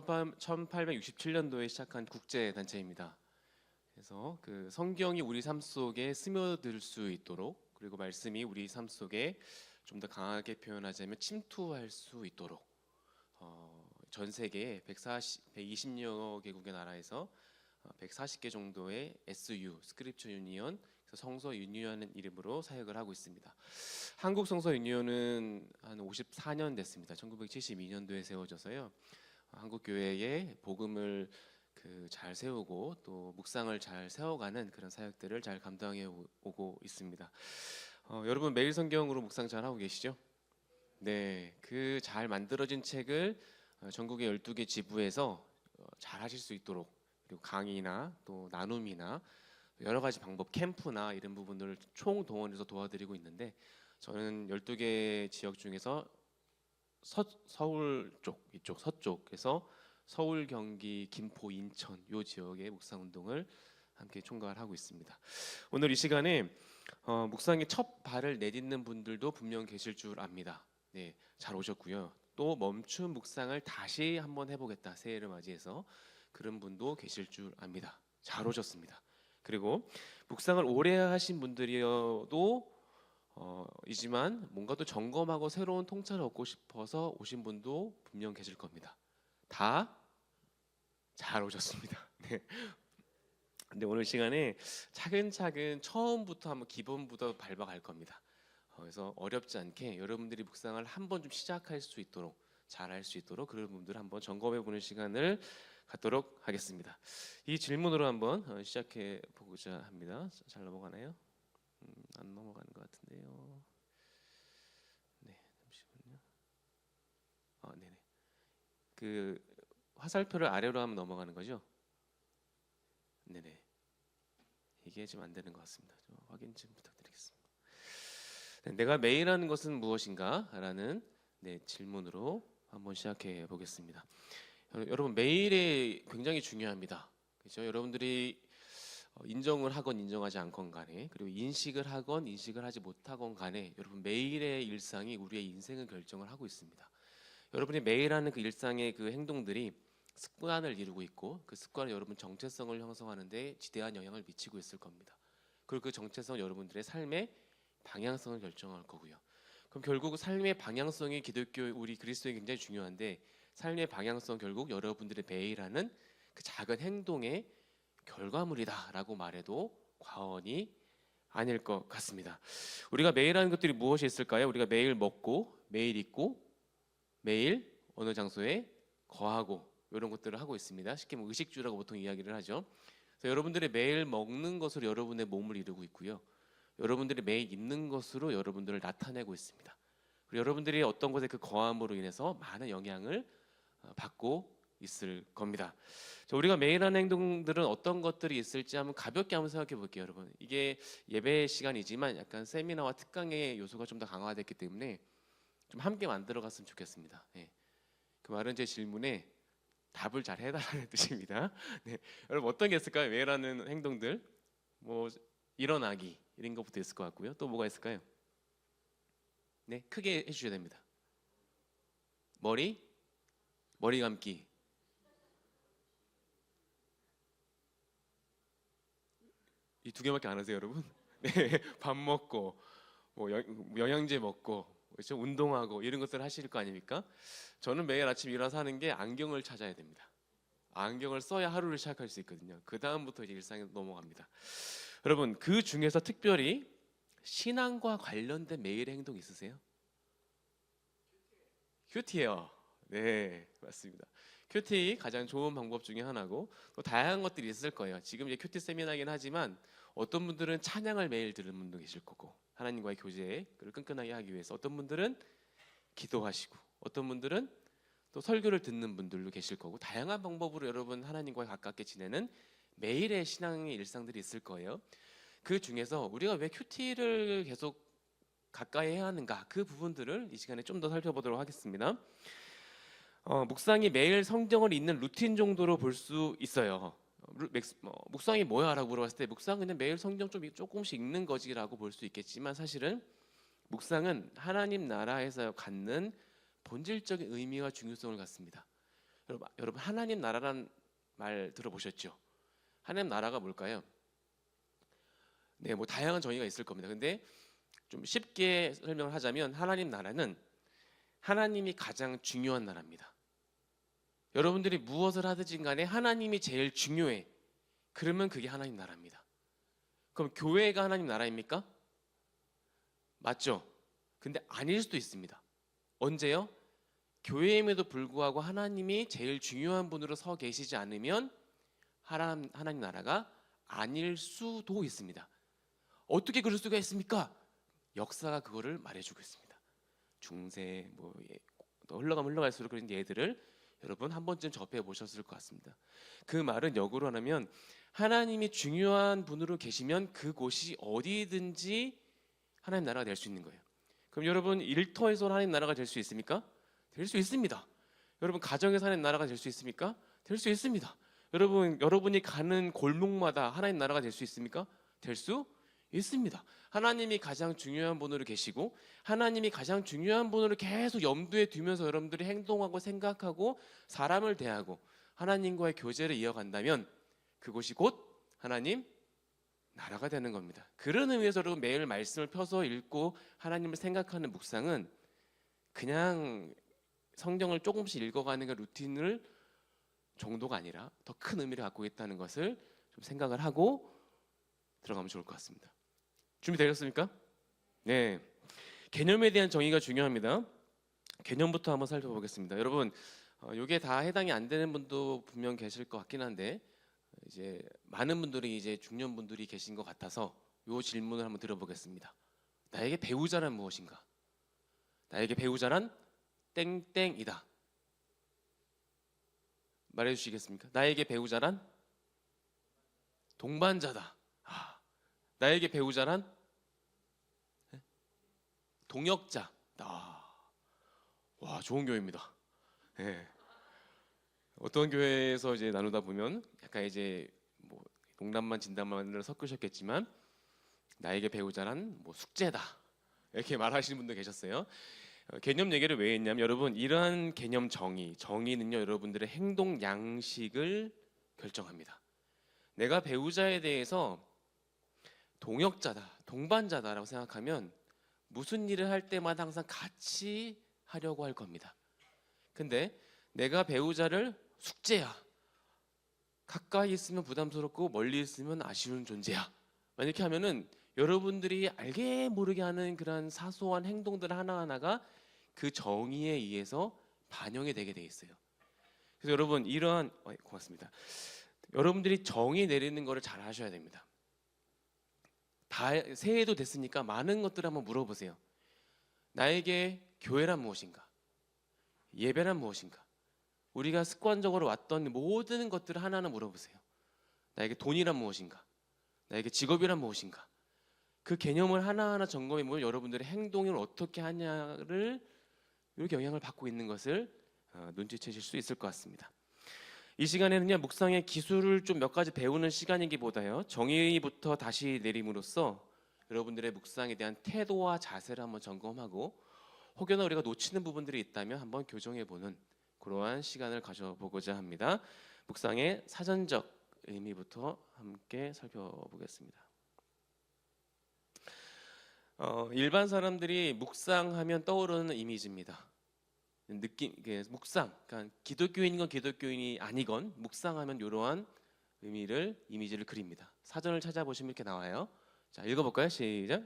1867년도에 시작한 국제 단체입니다. 그래서 그 성경이 우리 삶 속에 스며들 수 있도록, 그리고 말씀이 우리 삶 속에 좀 더 강하게 표현하자면 침투할 수 있도록 전 세계 120여 개국의 나라에서 140개 정도의 SU, 스크립처 유니언, 성서 유니언의 이름으로 사역을 하고 있습니다. 한국 성서 유니언은 한 54년 됐습니다. 1972년도에 세워져서요. 한국 교회의 복음을 잘 세우고 또 묵상을 잘 세워가는 그런 사역들을 잘 감당해 오고 있습니다. 여러분 매일 성경으로 묵상 잘 하고 계시죠? 네, 그 잘 만들어진 책을 전국의 12개 지부에서 잘 하실 수 있도록, 그리고 강의나 또 나눔이나 여러 가지 방법, 캠프나 이런 부분들을 총동원해서 도와드리고 있는데, 저는 12개 지역 중에서 서울 쪽, 이쪽 서쪽에서 서울, 경기, 김포, 인천 요 지역의 묵상 운동을 함께 총괄을 하고 있습니다. 오늘 이 시간에 묵상의 첫 발을 내딛는 분들도 분명 계실 줄 압니다. 네, 잘 오셨고요. 또 멈춘 묵상을 다시 한번 해보겠다, 새해를 맞이해서 그런 분도 계실 줄 압니다. 잘 오셨습니다. 그리고 묵상을 오래 하신 분들이어도 이지만 뭔가 또 점검하고 새로운 통찰을 얻고 싶어서 오신 분도 분명 계실 겁니다. 다 잘 오셨습니다. 네. 근데 오늘 시간에 차근차근 처음부터 한번 기본부터 밟아갈 겁니다. 그래서 어렵지 않게 여러분들이 묵상을 한번 좀 시작할 수 있도록, 잘할 수 있도록 그런 분들 한번 점검해 보는 시간을 갖도록 하겠습니다. 이 질문으로 한번 시작해 보고자 합니다. 잘 넘어가나요? 안 넘어가는 것 같은데요. 네, 잠시만요. 네네. 그 화살표를 아래로 하면 넘어가는 거죠? 네네. 이게 좀 안 되는 것 같습니다. 좀 확인 좀 부탁드리겠습니다. 네, 내가 매일 하는 것은 무엇인가?라는 질문으로 한번 시작해 보겠습니다. 여러분 매일이 굉장히 중요합니다. 그렇죠? 여러분들이 인정을 하건 인정하지 않건 간에, 그리고 인식을 하건 인식을 하지 못하건 간에 여러분 매일의 일상이 우리의 인생을 결정을 하고 있습니다. 여러분이 매일 하는 그 일상의 그 행동들이 습관을 이루고 있고, 그 습관은 여러분 정체성을 형성하는데 지대한 영향을 미치고 있을 겁니다. 그리고 그 정체성은 여러분들의 삶의 방향성을 결정할 거고요. 그럼 결국 삶의 방향성이 기독교 우리 그리스도에 굉장히 중요한데, 삶의 방향성 결국 여러분들의 매일 하는 그 작은 행동의 결과물이다라고 말해도 과언이 아닐 것 같습니다. 우리가 매일 하는 것들이 무엇이 있을까요? 우리가 매일 먹고, 매일 입고, 매일 어느 장소에 거하고, 이런 것들을 하고 있습니다. 쉽게 의식주라고 보통 이야기를 하죠. 그래서 여러분들이 매일 먹는 것으로 여러분의 몸을 이루고 있고요. 여러분들이 매일 입는 것으로 여러분들을 나타내고 있습니다. 그리고 여러분들이 어떤 것에 그 거함으로 인해서 많은 영향을 받고 있을 겁니다. 자, 우리가 매일 하는 행동들은 어떤 것들이 있을지 한번 가볍게 한번 생각해 볼게요, 여러분. 이게 예배 시간이지만 약간 세미나와 특강의 요소가 좀 더 강화됐기 때문에 좀 함께 만들어 갔으면 좋겠습니다. 네. 그 말은 제 질문에 답을 잘 해달라는 뜻입니다. 네. 여러분 어떤 게 있을까요? 매일 하는 행동들, 뭐 일어나기 이런 것부터 있을 것 같고요. 또 뭐가 있을까요? 네, 크게 해주셔야 됩니다. 머리 감기. 이 두 개밖에 안 하세요, 여러분? 네, 밥 먹고, 뭐 영양제 먹고, 그렇죠? 운동하고 이런 것들을 하실 거 아닙니까? 저는 매일 아침 일어나서 하는 게 안경을 찾아야 됩니다. 안경을 써야 하루를 시작할 수 있거든요. 그 다음부터 이제 일상에 넘어갑니다. 여러분 그 중에서 특별히 신앙과 관련된 매일의 행동 있으세요? 큐티예요. 네, 맞습니다. 큐티 가장 좋은 방법 중에 하나고, 또 다양한 것들이 있을 거예요. 지금 이제 큐티 세미나긴 하지만 어떤 분들은 찬양을 매일 들은 분도 계실 거고, 하나님과의 교제를 끈끈하게 하기 위해서 어떤 분들은 기도하시고, 어떤 분들은 또 설교를 듣는 분들도 계실 거고, 다양한 방법으로 여러분 하나님과 가깝게 지내는 매일의 신앙의 일상들이 있을 거예요. 그 중에서 우리가 왜 큐티를 계속 가까이 해야 하는가, 그 부분들을 이 시간에 좀 더 살펴보도록 하겠습니다. 묵상이 매일 성경을 읽는 루틴 정도로 볼 수 있어요. 묵상이 뭐야? 라고 물어봤을 때 묵상은 매일 성경 조금씩 읽는 거지라고 볼 수 있겠지만, 사실은 묵상은 하나님 나라에서 갖는 본질적인 의미와 중요성을 갖습니다. 여러분 하나님 나라란 말 들어보셨죠? 하나님 나라가 뭘까요? 네, 뭐 다양한 정의가 있을 겁니다. 근데 좀 쉽게 설명을 하자면 하나님 나라는 하나님이 가장 중요한 나라입니다. 여러분들이 무엇을 하든지 간에 하나님이 제일 중요해. 그러면 그게 하나님 나라입니다. 그럼 교회가 하나님 나라입니까? 맞죠? 근데 아닐 수도 있습니다. 언제요? 교회임에도 불구하고 하나님이 제일 중요한 분으로 서 계시지 않으면 하나님 나라가 아닐 수도 있습니다. 어떻게 그럴 수가 있습니까? 역사가 그거를 말해주고 있습니다. 중세 흘러가면 흘러갈수록 그런 예들을 여러분 한 번쯤 접해 보셨을 것 같습니다. 그 말은 역으로 하면 하나님이 중요한 분으로 계시면 그곳이 어디든지 하나님 나라가 될 수 있는 거예요. 그럼 여러분 일터에서 하나님 나라가 될 수 있습니까? 될 수 있습니다. 여러분 가정에서 하나님 나라가 될 수 있습니까? 될 수 있습니다. 여러분이 가는 골목마다 하나님 나라가 될 수 있습니까? 될 수 있습니다. 하나님이 가장 중요한 분으로 계시고 하나님이 가장 중요한 분으로 계속 염두에 두면서 여러분들이 행동하고 생각하고 사람을 대하고 하나님과의 교제를 이어간다면 그곳이 곧 하나님 나라가 되는 겁니다. 그런 의미에서 여러분 매일 말씀을 펴서 읽고 하나님을 생각하는 묵상은 그냥 성경을 조금씩 읽어가는 그 루틴을 정도가 아니라 더 큰 의미를 갖고 있다는 것을 좀 생각을 하고 들어가면 좋을 것 같습니다. 준비되셨습니까? 네. 개념에 대한 정의가 중요합니다. 개념부터 한번 살펴보겠습니다. 여러분, 이게 다 해당이 안 되는 분도 분명 계실 것 같긴 한데 이제 많은 분들이 이제 중년분들이 계신 것 같아서 이 질문을 한번 들어보겠습니다. 나에게 배우자란 무엇인가? 나에게 배우자란 땡땡이다. 말해주시겠습니까? 나에게 배우자란 동반자다. 나에게 배우자란 동역자. 와, 좋은 교회입니다. 네. 어떤 교회에서 이제 나누다 보면 약간 이제 뭐 농담만 진담만을 섞으셨겠지만 나에게 배우자란 뭐 숙제다 이렇게 말하시는 분도 계셨어요. 개념 얘기를 왜 했냐면 여러분 이러한 개념 정의는요 여러분들의 행동 양식을 결정합니다. 내가 배우자에 대해서 동역자다, 동반자다라고 생각하면 무슨 일을 할 때마다 항상 같이 하려고 할 겁니다. 근데 내가 배우자를 숙제야, 가까이 있으면 부담스럽고 멀리 있으면 아쉬운 존재야, 이렇게 하면은 여러분들이 알게 모르게 하는 그런 사소한 행동들 하나하나가 그 정의에 의해서 반영이 되게 돼 있어요. 그래서 여러분 고맙습니다. 여러분들이 정의 내리는 거를 잘 하셔야 됩니다. 새해도 됐으니까 많은 것들을 한번 물어보세요. 나에게 교회란 무엇인가? 예배란 무엇인가? 우리가 습관적으로 왔던 모든 것들을 하나하나 물어보세요. 나에게 돈이란 무엇인가? 나에게 직업이란 무엇인가? 그 개념을 하나하나 점검해 보면 여러분들의 행동을 어떻게 하냐를 이렇게 영향을 받고 있는 것을 눈치채실 수 있을 것 같습니다. 이 시간에는요 묵상의 기술을 좀 몇 가지 배우는 시간이기보다요 정의부터 다시 내림으로써 여러분들의 묵상에 대한 태도와 자세를 한번 점검하고 혹여나 우리가 놓치는 부분들이 있다면 한번 교정해보는 그러한 시간을 가져보고자 합니다. 묵상의 사전적 의미부터 함께 살펴보겠습니다. 일반 사람들이 묵상하면 떠오르는 이미지입니다. 묵상, 그러니까 기독교인이건 기독교인이 아니건 묵상하면 이러한 이미지를 그립니다. 사전을 찾아보시면 이렇게 나와요. 자, 읽어볼까요? 시작.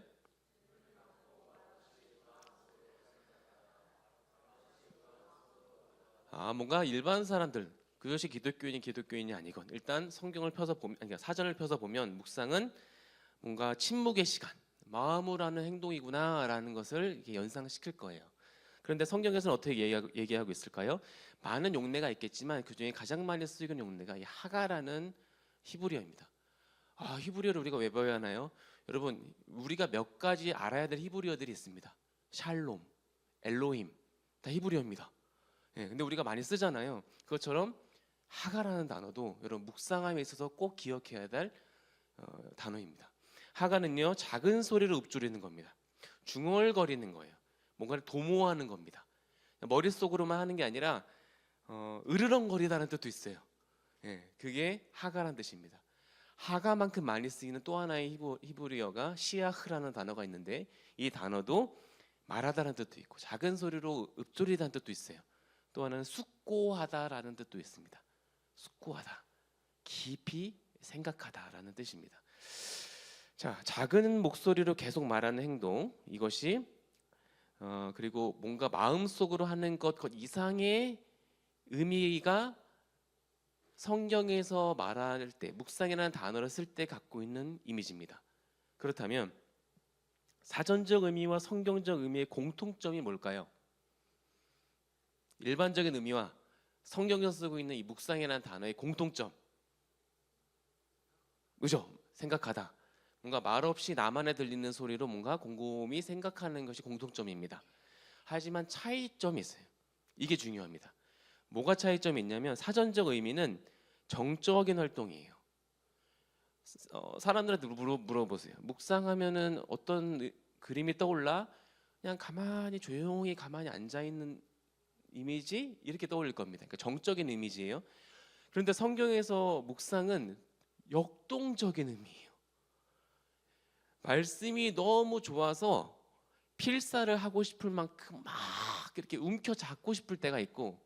뭔가 일반 사람들, 그것이 기독교인이 아니건 일단 성경을 펴서 보면, 그러니까 사전을 펴서 보면 묵상은 뭔가 침묵의 시간, 마음으로 하는 행동이구나라는 것을 이렇게 연상시킬 거예요. 그런데 성경에서는 어떻게 얘기하고 있을까요? 많은 용례가 있겠지만 그 중에 가장 많이 쓰이는 용례가 이 하가라는 히브리어입니다. 히브리어를 우리가 왜 배워야 하나요? 여러분 우리가 몇 가지 알아야 될 히브리어들이 있습니다. 샬롬, 엘로힘 다 히브리어입니다. 근데 우리가 많이 쓰잖아요. 그것처럼 하가라는 단어도 여러분 묵상함에 있어서 꼭 기억해야 될 단어입니다. 하가는요 작은 소리를 읊조리는 겁니다. 중얼거리는 거예요. 뭔가를 도모하는 겁니다. 머릿속으로만 하는 게 아니라 으르렁거리다는 뜻도 있어요. 예, 그게 하가라는 뜻입니다. 하가만큼 많이 쓰이는 또 하나의 히브리어가 시아흐라는 단어가 있는데 이 단어도 말하다라는 뜻도 있고 작은 소리로 읊조리다는 뜻도 있어요. 또 하나는 숙고하다라는 뜻도 있습니다. 숙고하다, 깊이 생각하다라는 뜻입니다. 자, 작은 목소리로 계속 말하는 행동, 이것이 그리고 뭔가 마음속으로 하는 것 이상의 의미가 성경에서 말할 때 묵상이라는 단어를 쓸 때 갖고 있는 이미지입니다. 그렇다면 사전적 의미와 성경적 의미의 공통점이 뭘까요? 일반적인 의미와 성경에서 쓰고 있는 이 묵상이라는 단어의 공통점, 그죠? 생각하다. 뭔가 말없이 나만에 들리는 소리로 뭔가 곰곰이 생각하는 것이 공통점입니다. 하지만 차이점이 있어요. 이게 중요합니다. 뭐가 차이점이 있냐면 사전적 의미는 정적인 활동이에요. 사람들한테 물어보세요. 묵상하면은 어떤 그림이 떠올라? 그냥 가만히 조용히 가만히 앉아 있는 이미지 이렇게 떠올릴 겁니다. 그러니까 정적인 이미지예요. 그런데 성경에서 묵상은 역동적인 의미예요. 말씀이 너무 좋아서 필사를 하고 싶을 만큼 막 이렇게 움켜 잡고 싶을 때가 있고,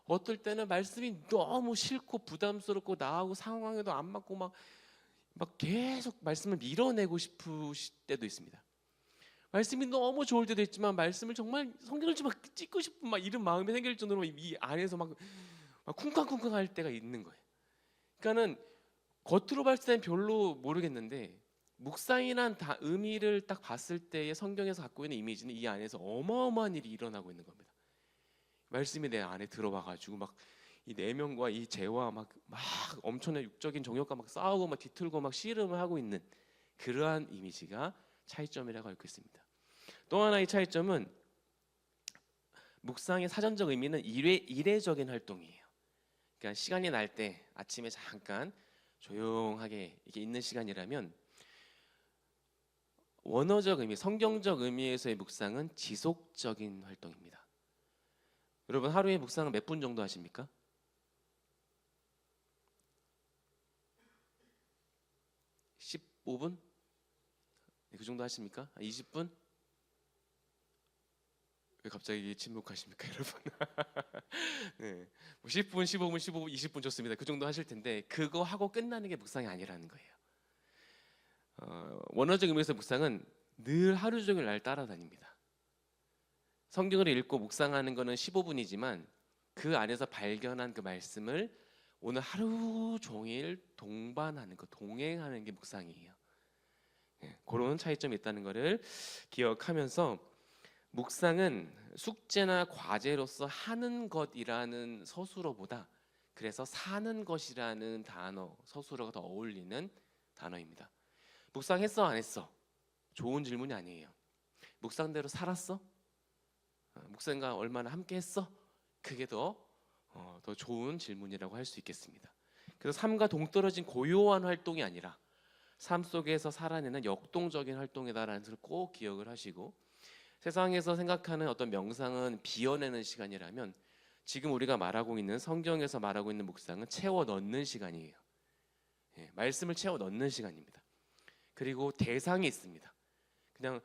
어떨 때는 말씀이 너무 싫고 부담스럽고 나하고 상황에도 안 맞고 막 계속 말씀을 밀어내고 싶으실 때도 있습니다. 말씀이 너무 좋을 때도 있지만 말씀을 정말 성경을 좀 찍고 싶은 막 이런 마음이 생길 정도로 이 안에서 막 쿵쾅쿵쾅 할 때가 있는 거예요. 그러니까는 겉으로 봤을 땐 별로 모르겠는데 묵상이란 의미를 딱 봤을 때의 성경에서 갖고 있는 이미지는 이 안에서 어마어마한 일이 일어나고 있는 겁니다. 말씀이 내 안에 들어와가지고 막 이 내면과 이 죄와 막 엄청난 육적인 정욕과 막 싸우고 막 뒤틀고 막 씨름을 하고 있는 그러한 이미지가 차이점이라고 알고 있습니다. 또 하나의 차이점은 묵상의 사전적 의미는 이례적인 활동이에요. 그러니까 시간이 날 때 아침에 잠깐 조용하게 이렇게 있는 시간이라면, 원어적 의미, 성경적 의미에서의 묵상은 지속적인 활동입니다. 여러분 하루에 묵상은 몇 분 정도 하십니까? 15분? 그 정도 하십니까? 20분? 왜 갑자기 침묵하십니까, 여러분? 네, 10분, 15분, 15분, 20분 좋습니다. 그 정도 하실 텐데 그거 하고 끝나는 게 묵상이 아니라는 거예요. 원어적 의미에서 묵상은 늘 하루 종일 날 따라다닙니다. 성경을 읽고 묵상하는 것은 15분이지만 그 안에서 발견한 그 말씀을 오늘 하루 종일 동반하는 것, 동행하는 게 묵상이에요. 그런 차이점이 있다는 것을 기억하면서, 묵상은 숙제나 과제로서 하는 것이라는 서술어보다 그래서 사는 것이라는 단어, 서술어가 더 어울리는 단어입니다. 묵상했어 안 했어? 좋은 질문이 아니에요. 묵상대로 살았어? 묵상과 얼마나 함께 했어? 그게 더 좋은 질문이라고 할 수 있겠습니다. 그래서 삶과 동떨어진 고요한 활동이 아니라 삶 속에서 살아내는 역동적인 활동이다라는 것을 꼭 기억을 하시고, 세상에서 생각하는 어떤 명상은 비워내는 시간이라면 지금 우리가 말하고 있는 성경에서 말하고 있는 묵상은 채워 넣는 시간이에요. 말씀을 채워 넣는 시간입니다. 그리고 대상이 있습니다. 그냥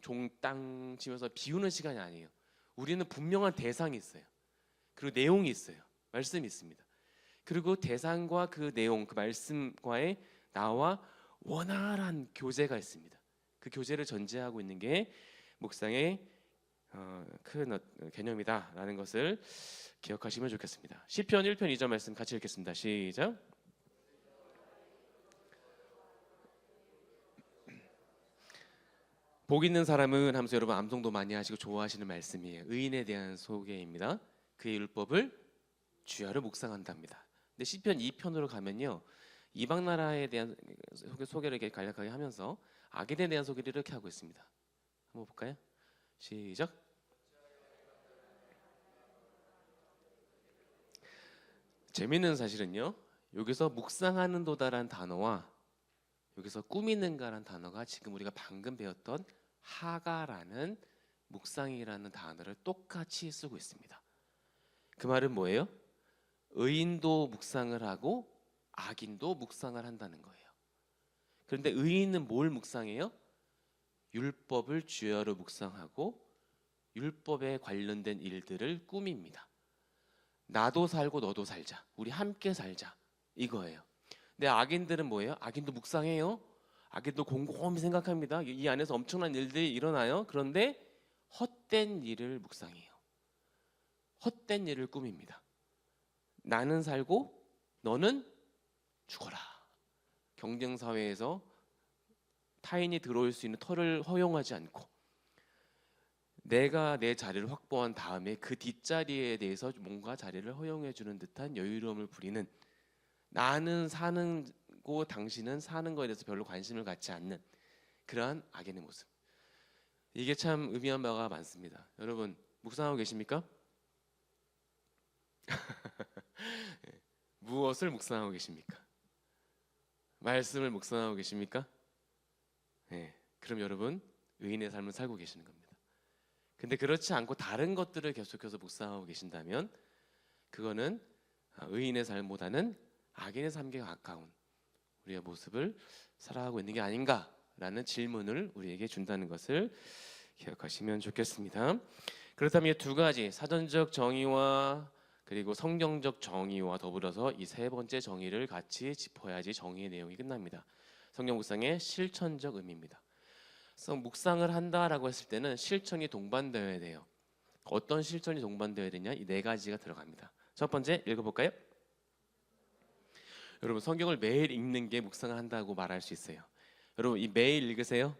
종, 땅 치면서 비우는 시간이 아니에요. 우리는 분명한 대상이 있어요. 그리고 내용이 있어요. 말씀이 있습니다. 그리고 대상과 그 내용, 그 말씀과의 나와 원활한 교제가 있습니다. 그 교제를 전제하고 있는 게 묵상의 큰 개념이다라는 것을 기억하시면 좋겠습니다. 시편 1편 2절 말씀 같이 읽겠습니다. 시작. 복 있는 사람은 하면서 여러분 암송도 많이 하시고 좋아하시는 말씀이에요. 의인에 대한 소개입니다. 그의 율법을 주야로 묵상한답니다. 근데 시편 2편으로 가면요, 이방 나라에 대한 소개를 이렇게 간략하게 하면서 악인에 대한 소개를 이렇게 하고 있습니다. 한번 볼까요? 시작. 재미있는 사실은요, 여기서 묵상하는 도다라는 단어와 여기서 꾸미는가라는 단어가 지금 우리가 방금 배웠던 하가라는 묵상이라는 단어를 똑같이 쓰고 있습니다. 그 말은 뭐예요? 의인도 묵상을 하고 악인도 묵상을 한다는 거예요. 그런데 의인은 뭘 묵상해요? 율법을 주야로 묵상하고 율법에 관련된 일들을 꾸밉니다. 나도 살고 너도 살자. 우리 함께 살자. 이거예요. 근데 악인들은 뭐예요? 악인도 묵상해요. 악인도 곰곰이 생각합니다. 이 안에서 엄청난 일들이 일어나요. 그런데 헛된 일을 묵상해요. 헛된 일을 꾸밉니다. 나는 살고 너는 죽어라. 경쟁 사회에서 타인이 들어올 수 있는 터를 허용하지 않고 내가 내 자리를 확보한 다음에 그 뒷자리에 대해서 뭔가 자리를 허용해 주는 듯한 여유로움을 부리는, 나는 사는 고 당신은 사는 거에 대해서 별로 관심을 갖지 않는 그러한 악인의 모습. 이게 참 의미한 바가 많습니다. 여러분 묵상하고 계십니까? 무엇을 묵상하고 계십니까? 말씀을 묵상하고 계십니까? 네, 그럼 여러분 의인의 삶을 살고 계시는 겁니다. 근데 그렇지 않고 다른 것들을 계속해서 묵상하고 계신다면 그거는 의인의 삶보다는 악인의 삶에 가까운 우리의 모습을 살아가고 있는 게 아닌가라는 질문을 우리에게 준다는 것을 기억하시면 좋겠습니다. 그렇다면 이 두 가지 사전적 정의와 그리고 성경적 정의와 더불어서 이 세 번째 정의를 같이 짚어야지 정의의 내용이 끝납니다. 성경 묵상의 실천적 의미입니다. 그래서 묵상을 한다라고 했을 때는 실천이 동반되어야 돼요. 어떤 실천이 동반되어야 되냐? 이 네 가지가 들어갑니다. 첫 번째 읽어볼까요? 여러분 성경을 매일 읽는 게 묵상을 한다고 말할 수 있어요. 여러분 이 매일 읽으세요?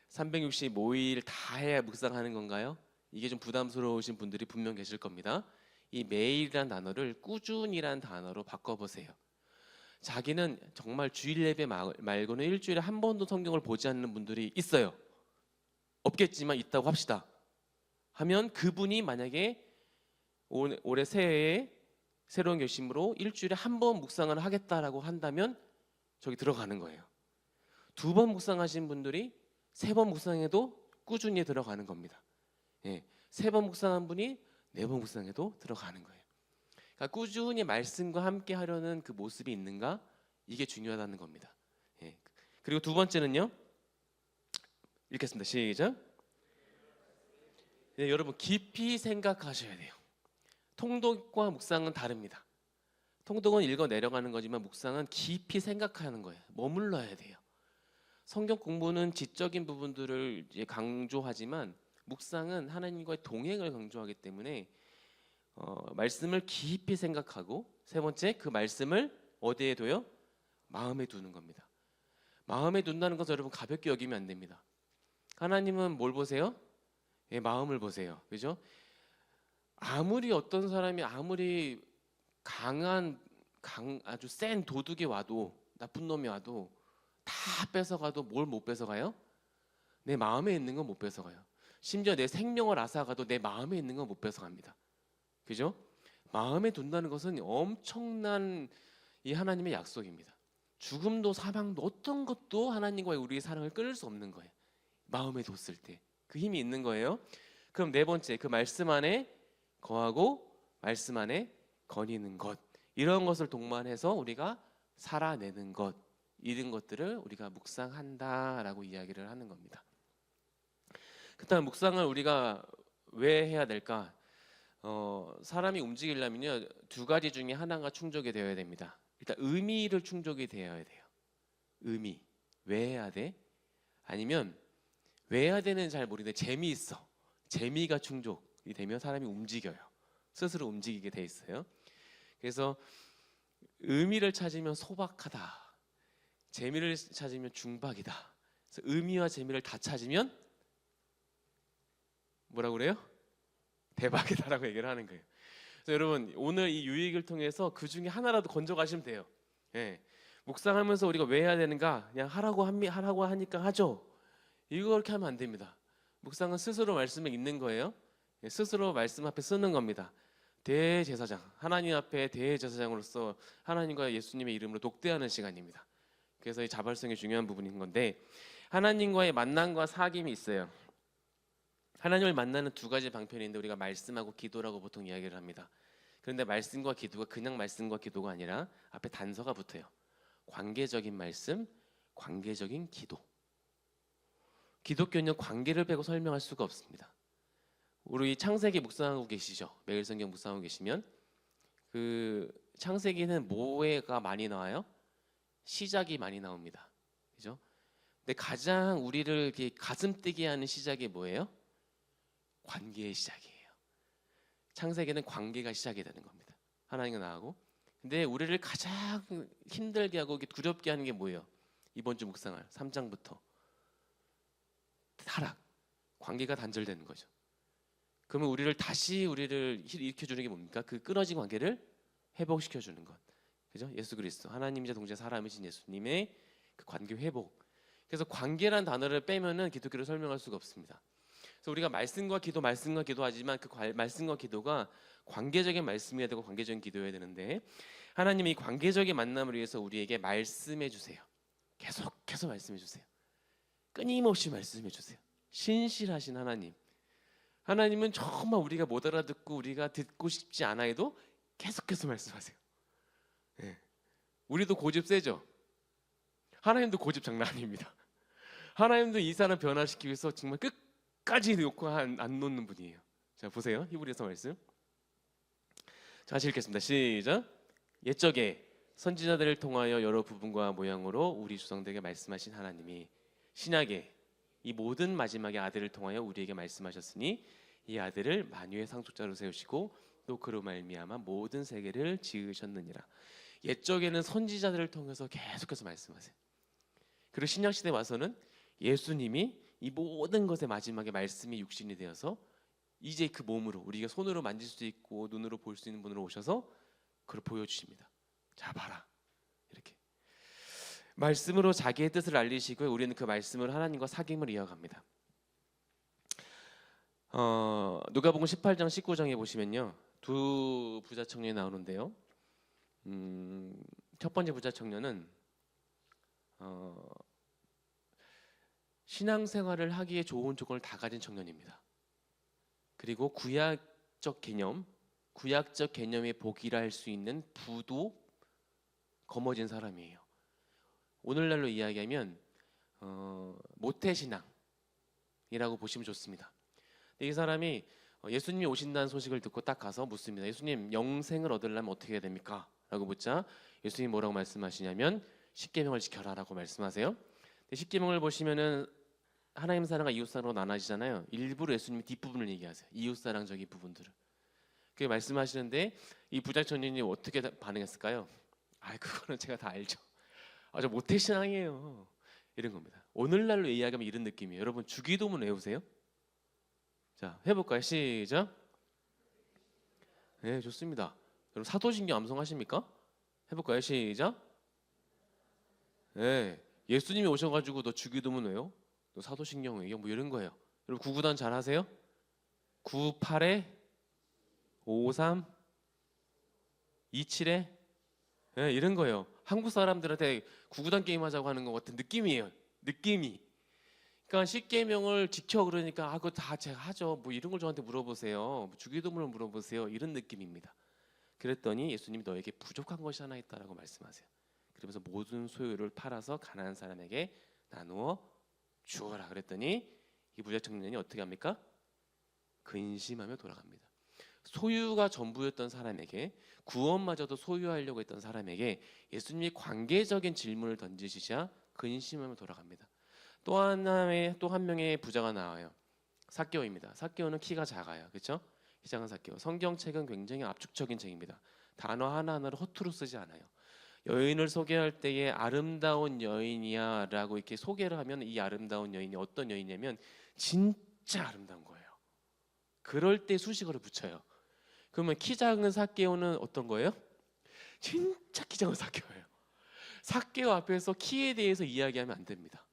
365일 다 해야 묵상하는 건가요? 이게 좀 부담스러우신 분들이 분명 계실 겁니다. 이 매일이란 단어를 꾸준이란 단어로 바꿔보세요. 자기는 정말 주일 예배 말고는 일주일에 한 번도 성경을 보지 않는 분들이 있어요. 없겠지만 있다고 합시다. 하면 그분이 만약에 올해 새해에 새로운 결심으로 일주일에 한 번 묵상을 하겠다라고 한다면 저기 들어가는 거예요. 두 번 묵상하신 분들이 세 번 묵상해도 꾸준히 들어가는 겁니다. 예, 세 번 묵상한 분이 네 번 묵상해도 들어가는 거예요. 그러니까 꾸준히 말씀과 함께 하려는 그 모습이 있는가, 이게 중요하다는 겁니다. 예. 그리고 두 번째는요. 읽겠습니다. 시작. 네, 여러분 깊이 생각하셔야 돼요. 통독과 묵상은 다릅니다. 통독은 읽어 내려가는 거지만 묵상은 깊이 생각하는 거예요. 머물러야 돼요. 성경 공부는 지적인 부분들을 이제 강조하지만 묵상은 하나님과의 동행을 강조하기 때문에 말씀을 깊이 생각하고, 세 번째 그 말씀을 어디에 둬요? 마음에 두는 겁니다. 마음에 둔다는 것을 여러분 가볍게 여기면 안 됩니다. 하나님은 뭘 보세요? 예, 마음을 보세요. 그죠? 아무리 어떤 사람이 아무리 아주 센 도둑이 와도, 나쁜 놈이 와도 다 뺏어가도 뭘 못 뺏어가요? 내 마음에 있는 건 못 뺏어가요. 심지어 내 생명을 앗아가도 내 마음에 있는 건 못 뺏어갑니다. 그죠? 마음에 둔다는 것은 엄청난 이 하나님의 약속입니다. 죽음도 사망도 어떤 것도 하나님과의 우리의 사랑을 끊을 수 없는 거예요. 마음에 뒀을 때 그 힘이 있는 거예요. 그럼 네 번째, 그 말씀 안에 거하고 말씀 안에 거니는 것, 이런 것을 동반해서 우리가 살아내는 것, 이런 것들을 우리가 묵상한다라고 이야기를 하는 겁니다. 그렇다면 묵상을 우리가 왜 해야 될까? 사람이 움직이려면요 두 가지 중에 하나가 충족이 되어야 됩니다. 일단 의미를 충족이 되어야 돼요. 의미, 왜 해야 돼? 아니면 왜 해야 되는지 잘 모르는데 재미있어. 재미가 충족이 되면 사람이 움직여요. 스스로 움직이게 돼 있어요. 그래서 의미를 찾으면 소박하다, 재미를 찾으면 중박이다. 그래서 의미와 재미를 다 찾으면 뭐라고 그래요? 대박이다라고 얘기를 하는 거예요. 그래서 여러분 오늘 이 유익을 통해서 그 중에 하나라도 건져 가시면 돼요. 예. 묵상하면서 우리가 왜 해야 되는가? 그냥 하라고 하니까 하죠. 이거 그렇게 하면 안 됩니다. 묵상은 스스로 말씀을 읽는 거예요. 예, 스스로 말씀 앞에 쓰는 겁니다. 대제사장, 하나님 앞에 대제사장으로서 하나님과 예수님의 이름으로 독대하는 시간입니다. 그래서 이 자발성이 중요한 부분인 건데, 하나님과의 만남과 사귐이 있어요. 하나님을 만나는 두 가지 방편인데 우리가 말씀하고 기도라고 보통 이야기를 합니다. 그런데 말씀과 기도가 그냥 말씀과 기도가 아니라 앞에 단서가 붙어요. 관계적인 말씀, 관계적인 기도. 기독교는 관계를 빼고 설명할 수가 없습니다. 우리 창세기 묵상하고 계시죠? 매일 성경 묵상하고 계시면 그 창세기는 뭐가 많이 나와요? 시작이 많이 나옵니다. 그죠? 근데 가장 우리를 이렇게 가슴 뛰게 하는 시작이 뭐예요? 관계의 시작이에요. 창세기는 관계가 시작이 되는 겁니다. 하나님과 나하고. 근데 우리를 가장 힘들게 하고 두렵게 하는 게 뭐예요? 이번 주 묵상할 3장부터 타락, 관계가 단절되는 거죠. 그러면 우리를 일으켜주는 게 뭡니까? 그 끊어진 관계를 회복시켜주는 것. 그죠? 예수 그리스도 하나님이자 동시에 사람이신 예수님의 그 관계 회복. 그래서 관계란 단어를 빼면은 기독교를 설명할 수가 없습니다. 그래서 우리가 말씀과 기도 하지만 그 말씀과 기도가 관계적인 말씀이어야 되고 관계적인 기도여야 되는데 하나님이 관계적인 만남을 위해서 우리에게 말씀해 주세요. 계속해서 말씀해 주세요. 끊임없이 말씀해 주세요. 신실하신 하나님. 하나님은 정말 우리가 못 알아듣고 우리가 듣고 싶지 않아 해도 계속해서 말씀하세요. 네. 우리도 고집 세죠? 하나님도 고집 장난 아닙니다. 하나님도 이 사람 변화시키기 위해서 정말 끝까지 놓고 안 놓는 분이에요. 자, 보세요. 히브리서 말씀. 자, 같이 읽겠습니다. 시작. 옛적에 선지자들을 통하여 여러 부분과 모양으로 우리 조상들에게 말씀하신 하나님이 신약에 이 모든 마지막의 아들을 통하여 우리에게 말씀하셨으니 이 아들을 만유의 상속자로 세우시고 또 그로 말미암아 모든 세계를 지으셨느니라. 옛적에는 선지자들을 통해서 계속해서 말씀하세요. 그리고 신약 시대에 와서는 예수님이 이 모든 것의 마지막에 말씀이 육신이 되어서 이제 그 몸으로 우리가 손으로 만질 수 있고 눈으로 볼 수 있는 분으로 오셔서 그걸 보여주십니다. 자, 봐라. 이렇게 말씀으로 자기의 뜻을 알리시고 우리는 그 말씀을 하나님과 사귐을 이어갑니다. 누가복음 18장 19장에 보시면요, 두 부자 청년이 나오는데요. 첫 번째 부자 청년은 신앙생활을 하기에 좋은 조건을 다 가진 청년입니다. 그리고 구약적 개념의 복이라 할 수 있는 부도 거머쥔 사람이에요. 오늘날로 이야기하면 모태신앙이라고 보시면 좋습니다. 이 사람이 예수님이 오신다는 소식을 듣고 딱 가서 묻습니다. 예수님, 영생을 얻으려면 어떻게 해야 됩니까? 라고 묻자 예수님이 뭐라고 말씀하시냐면 십계명을 지켜라라고 말씀하세요. 십계명을 보시면은 하나님 사랑과 이웃 사랑으로 나눠지잖아요. 일부러 예수님이 뒷부분을 얘기하세요. 이웃 사랑적인 부분들을. 그게 말씀하시는데 이 부자 청년이 어떻게 반응했을까요? 그거는 제가 다 알죠. 저 모태신앙이에요. 이런 겁니다. 오늘날로 이야기하면 이런 느낌이에요. 여러분 주기도문 외우세요? 자, 해볼까요? 시작. 네, 좋습니다. 여러분 사도신경 암송하십니까? 해볼까요? 시작. 네, 예수님이 오셔가지고 너 주기도문 외워? 너 사도신경 외워? 뭐 이런 거예요. 여러분 구구단 잘 하세요? 98에 53 27에 네, 이런 거예요. 한국 사람들한테 구구단 게임 하자고 하는 것 같은 느낌이에요. 느낌이. 그러니까 십계명을 지켜 그러니까 그거 다 제가 하죠. 뭐 이런 걸 저한테 물어보세요. 주기도문을 물어보세요. 이런 느낌입니다. 그랬더니 예수님이 너에게 부족한 것이 하나 있다라고 말씀하세요. 그러면서 모든 소유를 팔아서 가난한 사람에게 나누어 주어라. 그랬더니 이 부자 청년이 어떻게 합니까? 근심하며 돌아갑니다. 소유가 전부였던 사람에게, 구원마저도 소유하려고 했던 사람에게 예수님이 관계적인 질문을 던지시자 근심하며 돌아갑니다. 또 한 명의 부자가 나와요. 삭개오입니다. 삭개오는 키가 작아요. 그렇죠? 키 작은 삭개오. 성경책은 굉장히 압축적인 책입니다. 단어 하나하나를 허투루 쓰지 않아요. 여인을 소개할 때에 아름다운 여인이야라고 이렇게 소개를 하면 이 아름다운 여인이 어떤 여인이냐면 진짜 아름다운 거예요. 그럴 때 수식어를 붙여요. 그러면 키 작은 삭개오는 어떤 거예요? 진짜 키 작은 삭개오예요. 삭개오 앞에서 키에 대해서 이야기하면 안 됩니다.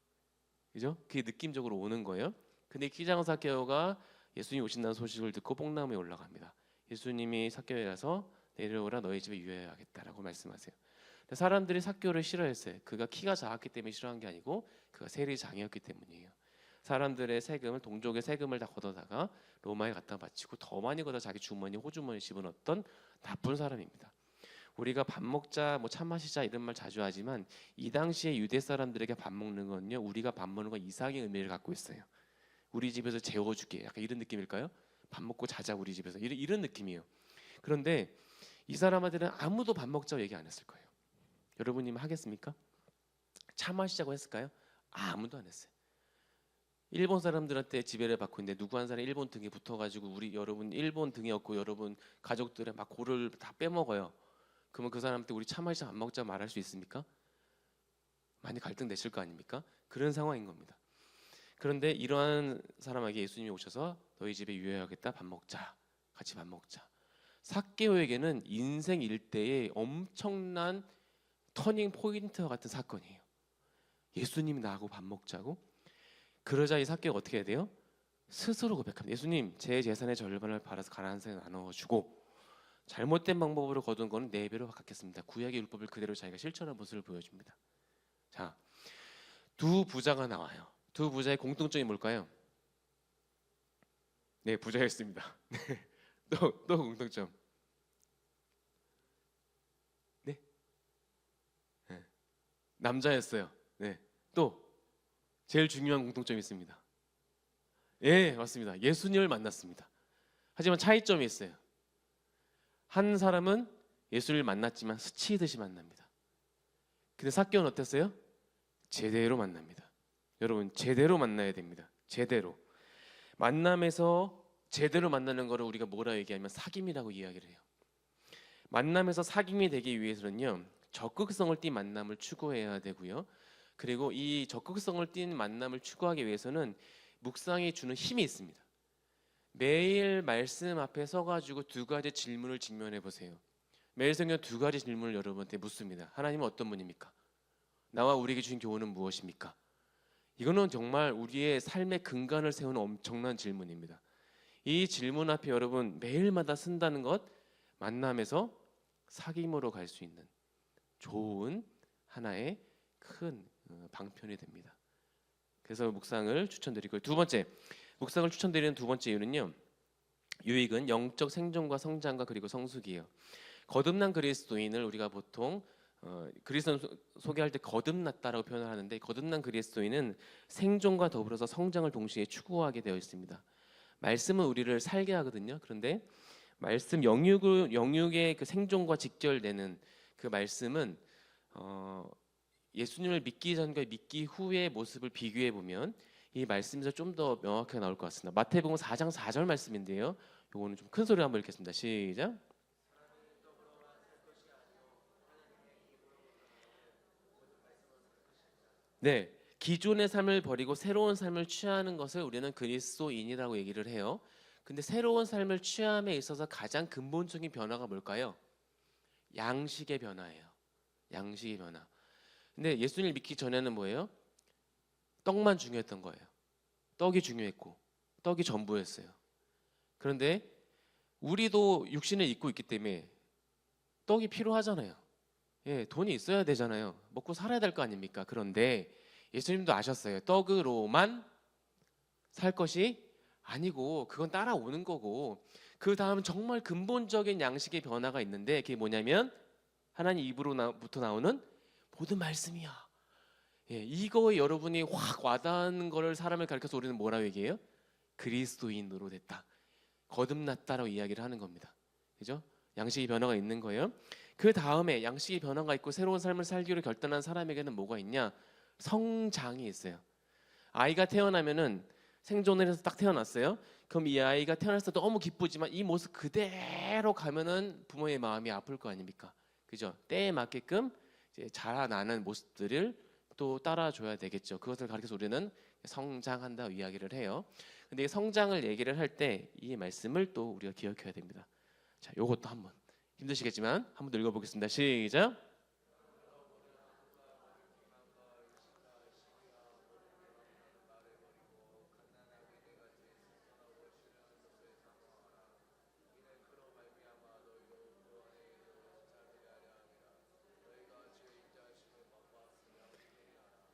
그죠? 그게 느낌적으로 오는 거예요. 근데 키 작은 삭개오가 예수님이 오신다는 소식을 듣고 뽕나무에 올라갑니다. 예수님이 삭개오에 가서 내려오라 너희 집에 유해하겠다라고 말씀하세요. 사람들이 삭개오를 싫어했어요. 그가 키가 작았기 때문에 싫어한 게 아니고 그가 세리 장이었기 때문이에요. 사람들의 세금을 동족의 세금을 다 걷어다가 로마에 갖다 바치고 더 많이 걷어 자기 주머니 호주머니 집어넣었던 나쁜 사람입니다. 우리가 밥 먹자 뭐 차 마시자 이런 말 자주 하지만 이 당시에 유대 사람들에게 밥 먹는 건요 우리가 밥 먹는 건 이상의 의미를 갖고 있어요. 우리 집에서 재워줄게 약간 이런 느낌일까요? 밥 먹고 자자 우리 집에서 이런 느낌이에요. 그런데 이 사람들은 아무도 밥 먹자고 얘기 안 했을 거예요. 여러분님 하겠습니까? 차 마시자고 했을까요? 아무도 안 했어요. 일본 사람들한테 지배를 받고 있는데 누구 한 사람이 일본 등에 붙어가지고 우리 여러분 일본 등에 업고 여러분 가족들의 막 고를 다 빼먹어요. 그러면 그 사람한테 우리 차 마시자 안 먹자 말할 수 있습니까? 많이 갈등 내실 거 아닙니까? 그런 상황인 겁니다. 그런데 이러한 사람에게 예수님이 오셔서 너희 집에 유해하겠다 밥 먹자 같이 밥 먹자. 삭개오에게는 인생 일대의 엄청난 터닝 포인트 같은 사건이에요. 예수님이 나하고 밥 먹자고. 그러자 이 삭개오가 어떻게 해야 돼요? 스스로 고백합니다. 예수님 제 재산의 절반을 팔아서 가난한 사람에 나눠주고 잘못된 방법으로 거둔 거는 4배로 갚겠습니다. 구약의 율법을 그대로 자기가 실천한 모습을 보여줍니다. 자, 두 부자가 나와요. 두 부자의 공통점이 뭘까요? 네, 부자였습니다. 또 공통점. 네, 네. 남자였어요. 네, 또 제일 중요한 공통점이 있습니다. 예, 맞습니다. 예수님을 만났습니다. 하지만 차이점이 있어요. 한 사람은 예수를 만났지만 스치듯이 만납니다. 근데 삭개오는 어땠어요? 제대로 만납니다. 여러분 제대로 만나야 됩니다. 제대로 만남에서 제대로 만나는 거를 우리가 뭐라 얘기하면 사귐이라고 이야기를 해요. 만남에서 사귐이 되기 위해서는요 적극성을 띈 만남을 추구해야 되고요. 그리고 이 적극성을 띈 만남을 추구하기 위해서는 묵상이 주는 힘이 있습니다. 매일 말씀 앞에 서가지고 2가지 질문을 직면해 보세요. 매일 성경 2가지 질문을 여러분한테 묻습니다. 하나님은 어떤 분입니까? 나와 우리에게 주신 교훈은 무엇입니까? 이거는 정말 우리의 삶의 근간을 세우는 엄청난 질문입니다. 이 질문 앞에 여러분 매일마다 쓴다는 것 만남에서 사귐으로 갈 수 있는 좋은 하나의 큰 방편이 됩니다. 그래서 묵상을 추천드리고 두 번째 묵상을 추천드리는 두 번째 이유는요. 유익은 영적 생존과 성장과 그리고 성숙이에요. 거듭난 그리스도인을 우리가 보통 그리스도인 소개할 때 거듭났다라고 표현을 하는데 거듭난 그리스도인은 생존과 더불어서 성장을 동시에 추구하게 되어 있습니다. 말씀은 우리를 살게 하거든요. 그런데 말씀 영육의 그 생존과 직결되는 그 말씀은 예수님을 믿기 전과 믿기 후의 모습을 비교해 보면 이 말씀에서 좀 더 명확하게 나올 것 같습니다. 마태복음 4장 4절 말씀인데요. 요거는 좀 큰 소리로 한번 읽겠습니다. 시작. 네, 기존의 삶을 버리고 새로운 삶을 취하는 것을 우리는 그리스도인이라고 얘기를 해요. 근데 새로운 삶을 취함에 있어서 가장 근본적인 변화가 뭘까요? 양식의 변화예요. 양식의 변화. 근데 예수님을 믿기 전에는 뭐예요? 떡만 중요했던 거예요. 떡이 중요했고 떡이 전부였어요. 그런데 우리도 육신을 입고 있기 때문에 떡이 필요하잖아요. 예, 돈이 있어야 되잖아요. 먹고 살아야 될 거 아닙니까? 그런데 예수님도 아셨어요. 떡으로만 살 것이 아니고 그건 따라오는 거고 그 다음 정말 근본적인 양식의 변화가 있는데 그게 뭐냐면 하나님 입으로부터 나오는 모든 말씀이야. 예, 이거에 여러분이 확 와닿는 거를 사람을 가르쳐서 우리는 뭐라고 얘기해요? 그리스도인으로 됐다. 거듭났다라고 이야기를 하는 겁니다. 그죠? 양식의 변화가 있는 거예요. 그 다음에 양식의 변화가 있고 새로운 삶을 살기로 결단한 사람에게는 뭐가 있냐? 성장이 있어요. 아이가 태어나면은 생존을 해서 딱 태어났어요. 그럼 이 아이가 태어났을 때 너무 기쁘지만 이 모습 그대로 가면은 부모의 마음이 아플 거 아닙니까? 그죠? 때에 맞게끔 이제 자라나는 모습들을 또 따라줘야 되겠죠. 그것을 가르쳐서 우리는 성장한다 이야기를 해요. 근데 이 성장을 얘기를 할 때 이 말씀을 또 우리가 기억해야 됩니다. 자, 요것도 한번 힘드시겠지만 한번 더 읽어보겠습니다. 시작.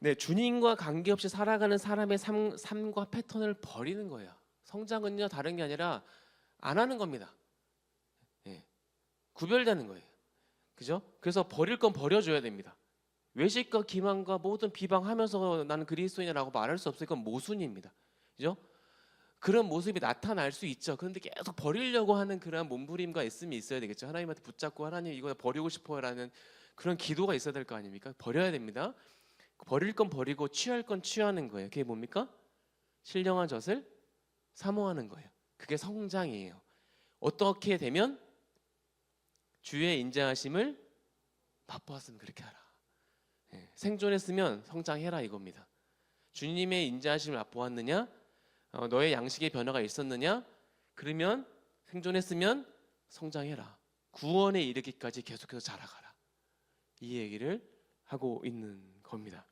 네, 주님과 관계없이 살아가는 사람의 삶과 패턴을 버리는 거예요. 성장은요 다른 게 아니라 안 하는 겁니다. 예, 구별되는 거예요. 그죠? 그래서 버릴 건 버려줘야 됩니다. 외식과 기만과 모든 비방하면서 나는 그리스도인이라고 말할 수 없으니까 모순입니다. 그죠? 그런 모습이 나타날 수 있죠. 그런데 계속 버리려고 하는 그런 몸부림과 애씀이 있어야 되겠죠. 하나님한테 붙잡고 하나님 이거 버리고 싶어요라는 그런 기도가 있어야 될 거 아닙니까? 버려야 됩니다. 버릴 건 버리고 취할 건 취하는 거예요. 그게 뭡니까? 신령한 젖을 사모하는 거예요. 그게 성장이에요. 어떻게 되면 주의 인자하심을 맛보았으면 그렇게 하라. 생존했으면 성장해라 이겁니다. 주님의 인자하심을 맛보았느냐? 너의 양식의 변화가 있었느냐? 그러면 생존했으면 성장해라. 구원에 이르기까지 계속해서 자라가라. 이 얘기를 하고 있는 겁니다.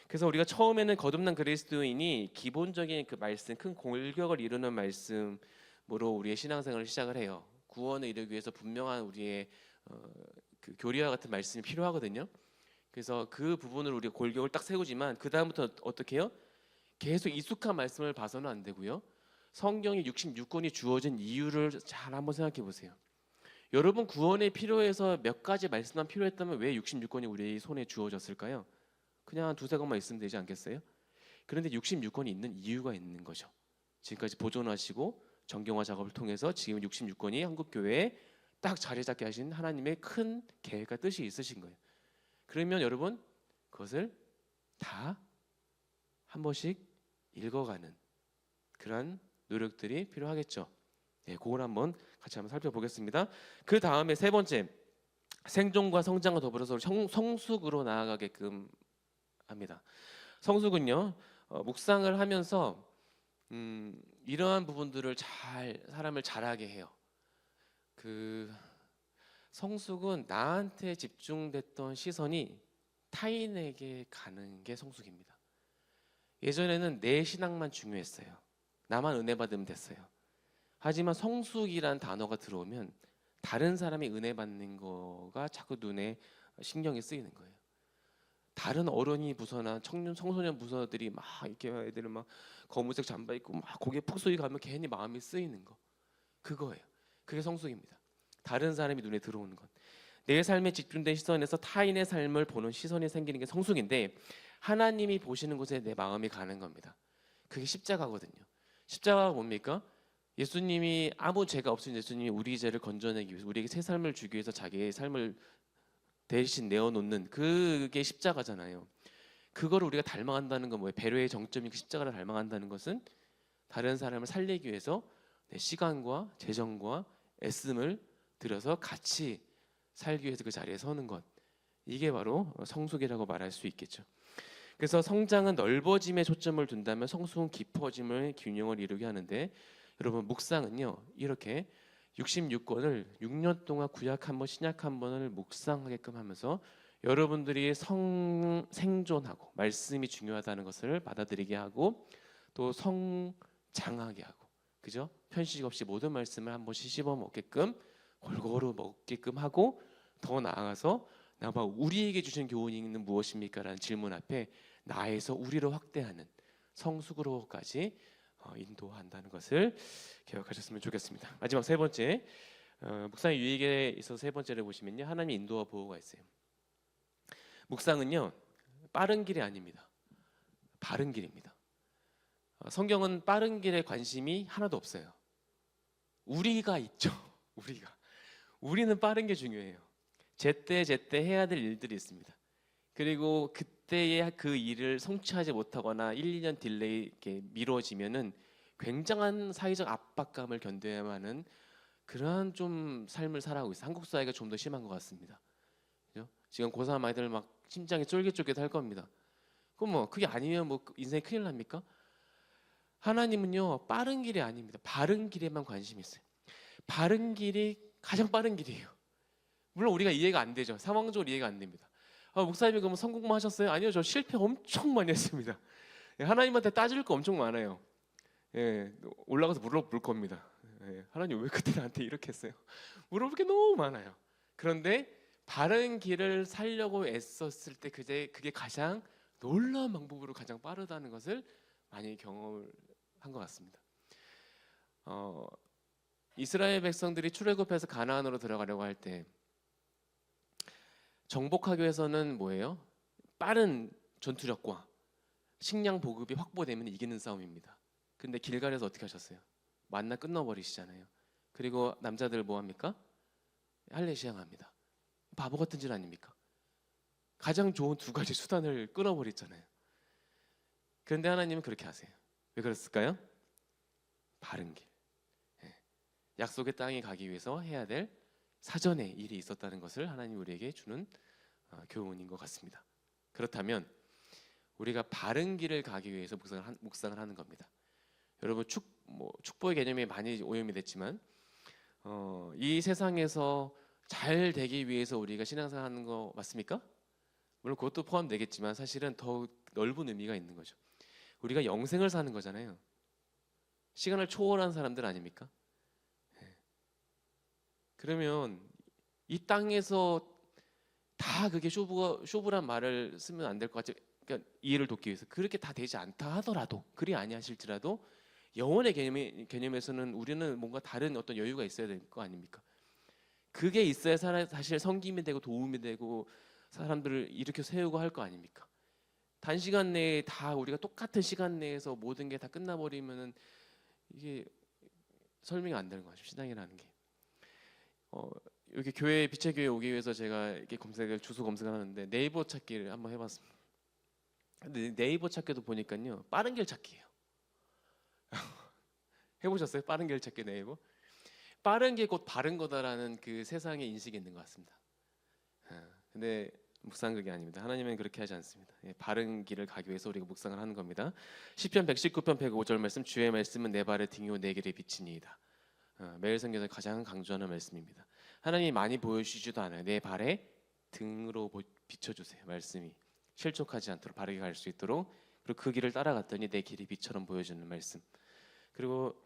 그래서 우리가 처음에는 거듭난 그리스도인이 기본적인 그 말씀, 큰 골격을 이루는 말씀으로 우리의 신앙생활을 시작을 해요. 구원을 이루기 위해서 분명한 우리의 그 교리와 같은 말씀이 필요하거든요. 그래서 그 부분을 우리가 골격을 딱 세우지만 그 다음부터 어떻게 해요? 계속 익숙한 말씀을 봐서는 안 되고요. 성경이 66권이 주어진 이유를 잘 한번 생각해 보세요. 여러분 구원에 필요해서 몇 가지 말씀만 필요했다면 왜 66권이 우리 손에 주어졌을까요? 그냥 한 두세 권만 있으면 되지 않겠어요? 그런데 66권이 있는 이유가 있는 거죠. 지금까지 보존하시고 정경화 작업을 통해서 지금 66권이 한국교회에 딱 자리 잡게 하신 하나님의 큰 계획과 뜻이 있으신 거예요. 그러면 여러분 그것을 다 한 번씩 읽어가는 그런 노력들이 필요하겠죠. 네, 그걸 한번 같이 한번 살펴보겠습니다. 그 다음에 세 번째, 생존과 성장과 더불어서 성숙으로 나아가게끔 합니다. 성숙은요, 묵상을 하면서 이러한 부분들을 잘 사람을 자라게 해요. 그 성숙은 나한테 집중됐던 시선이 타인에게 가는 게 성숙입니다. 예전에는 내 신앙만 중요했어요. 나만 은혜 받으면 됐어요. 하지만 성숙이란 단어가 들어오면 다른 사람이 은혜 받는 거가 자꾸 눈에 신경이 쓰이는 거예요. 다른 어른이 부서나 청소년 부서들이 막 이렇게 애들은 막 검은색 잠바 입고 막 고개 푹 숙이고 가면 괜히 마음이 쓰이는 거. 그거예요. 그게 성숙입니다. 다른 사람이 눈에 들어오는 것. 내 삶에 집중된 시선에서 타인의 삶을 보는 시선이 생기는 게 성숙인데 하나님이 보시는 곳에 내 마음이 가는 겁니다. 그게 십자가거든요. 십자가가 뭡니까? 예수님이 아무 죄가 없으신 예수님이 우리 죄를 건져내기 위해서 우리에게 새 삶을 주기 위해서 자기의 삶을 대신 내어놓는 그게 십자가잖아요. 그거를 우리가 닮아간다는 건 뭐예요? 배려의 정점인 그 십자가를 닮아간다는 것은 다른 사람을 살리기 위해서 내 시간과 재정과 애씀을 들여서 같이 살기 위해서 그 자리에 서는 것. 이게 바로 성숙이라고 말할 수 있겠죠. 그래서 성장은 넓어짐에 초점을 둔다면 성숙은 깊어짐을 균형을 이루게 하는데 여러분 묵상은요 이렇게 66권을 6년 동안 구약 한 번 신약 한 번을 묵상하게끔 하면서 여러분들이 생존하고 말씀이 중요하다는 것을 받아들이게 하고 또 성장하게 하고 그죠? 편식 없이 모든 말씀을 한 번씩 씹어 먹게끔 골고루 먹게끔 하고 더 나아가서 나봐 우리에게 주신 교훈은 무엇입니까? 라는 질문 앞에 나에서 우리로 확대하는 성숙으로까지 인도한다는 것을 기억하셨으면 좋겠습니다. 마지막 세 번째 묵상의 유익에 있어서 세 번째를 보시면요 하나님의 인도와 보호가 있어요. 묵상은요 빠른 길이 아닙니다. 바른 길입니다. 성경은 빠른 길에 관심이 하나도 없어요. 우리가 있죠. 우리는 빠른 게 중요해요. 제때 해야 될 일들이 있습니다. 그리고 그때의 그 일을 성취하지 못하거나 1, 2년 딜레이 이렇게 미뤄지면은 굉장한 사회적 압박감을 견뎌야만 하는 그러한 좀 삶을 살아가고 있어요. 한국 사회가 좀 더 심한 것 같습니다. 그죠? 지금 고3 아이들 막 심장이 쫄깃쫄깃 할 겁니다. 그럼 뭐 그게 아니면 뭐 인생이 큰일 납니까? 하나님은요 빠른 길이 아닙니다. 바른 길에만 관심이 있어요. 바른 길이 가장 빠른 길이에요. 물론 우리가 이해가 안 되죠. 상황적으로 이해가 안 됩니다. 목사님이 그러면 성공만 하셨어요? 아니요, 저 실패 엄청 많이 했습니다. 하나님한테 따질 거 엄청 많아요. 예, 올라가서 물어볼 겁니다. 예, 하나님 왜 그때 나한테 이렇게 했어요? 물어볼 게 너무 많아요. 그런데 바른 길을 살려고 애썼을 때 그게 가장 놀라운 방법으로 가장 빠르다는 것을 많이 경험을 한 것 같습니다. 이스라엘 백성들이 출애굽해서 가나안으로 들어가려고 할 때 정복하기 위해서는 뭐예요? 빠른 전투력과 식량 보급이 확보되면 이기는 싸움입니다. 근데 길갈에서 어떻게 하셨어요? 만나 끊어버리시잖아요. 그리고 남자들 뭐 합니까? 할례 시행합니다. 바보 같은 짓 아닙니까? 가장 좋은 두 가지 수단을 끊어버렸잖아요. 그런데 하나님은 그렇게 하세요. 왜 그랬을까요? 바른 길. 약속의 땅에 가기 위해서 해야 될 사전에 일이 있었다는 것을 하나님 우리에게 주는 교훈인 것 같습니다. 그렇다면 우리가 바른 길을 가기 위해서 묵상을 하는 겁니다. 여러분 축복의 개념이 많이 오염이 됐지만 이 세상에서 잘 되기 위해서 우리가 신앙생활하는 거 맞습니까? 물론 그것도 포함되겠지만 사실은 더 넓은 의미가 있는 거죠. 우리가 영생을 사는 거잖아요. 시간을 초월한 사람들 아닙니까? 그러면 이 땅에서 다 그게 쇼부란 말을 쓰면 안 될 것 같죠. 그러니까 이해를 돕기 위해서 그렇게 다 되지 않다 하더라도 그리 아니하실지라도 영혼의 개념에서는 우리는 뭔가 다른 어떤 여유가 있어야 될 거 아닙니까? 그게 있어야 사실 섬김이 되고 도움이 되고 사람들을 일으켜 세우고 할 거 아닙니까? 단시간 내에 다 우리가 똑같은 시간 내에서 모든 게 다 끝나버리면은 이게 설명이 안 되는 거죠. 신앙이라는 게. 여기 교회 빛의 교회 오기 위해서 제가 이렇게 주소 검색을 하는데 네이버 찾기를 한번 해봤습니다. 근데 네이버 찾기도 보니까요 빠른 길 찾기예요. 해보셨어요? 빠른 길 찾기 네이버? 빠른 게 곧 바른 거다라는 그 세상의 인식이 있는 것 같습니다. 근데 묵상은 그게 아닙니다. 하나님은 그렇게 하지 않습니다. 바른 길을 가기 위해서 우리가 묵상을 하는 겁니다. 시편 119편 105절 말씀, 주의 말씀은 내 발의 등이요 내 길의 빛이니이다. 매일 성경에서 가장 강조하는 말씀입니다. 하나님이 많이 보여주시지도 않아요. 내 발에 등으로 비춰주세요. 말씀이 실족하지 않도록 바르게 갈 수 있도록. 그리고 그 길을 따라갔더니 내 길이 빛처럼 보여주는 말씀. 그리고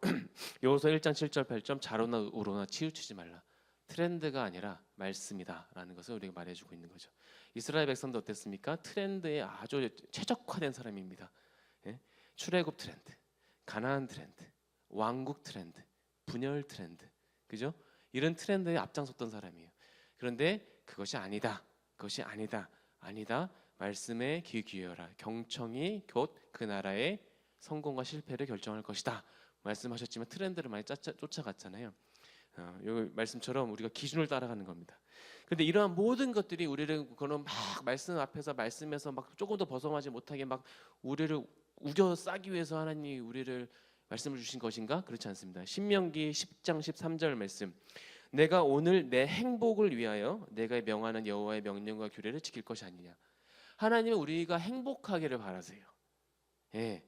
여호수아 1장 7절 8절 좌로나 우로나 치우치지 말라. 트렌드가 아니라 말씀이다라는 것을 우리가 말해주고 있는 거죠. 이스라엘 백성도 어땠습니까? 트렌드에 아주 최적화된 사람입니다. 출애굽 트렌드, 가나안 트렌드, 왕국 트렌드, 분열 트렌드, 그죠? 이런 트렌드에 앞장섰던 사람이에요. 그런데 그것이 아니다, 그것이 아니다, 아니다. 말씀에 귀 기울여라. 경청이 곧 그 나라의 성공과 실패를 결정할 것이다. 말씀하셨지만 트렌드를 많이 쫓아갔잖아요. 이 말씀처럼 우리가 기준을 따라가는 겁니다. 그런데 이러한 모든 것들이 우리를 그런 막 말씀 앞에서 말씀에서 막 조금 더 벗어나지 못하게 막 우리를 우겨 싸기 위해서 하나님이 우리를 말씀을 주신 것인가? 그렇지 않습니다. 신명기 10장 13절 말씀. 내가 오늘 내 행복을 위하여 내가 명하는 여호와의 명령과 규례를 지킬 것이 아니냐. 하나님은 우리가 행복하기를 바라세요. 예.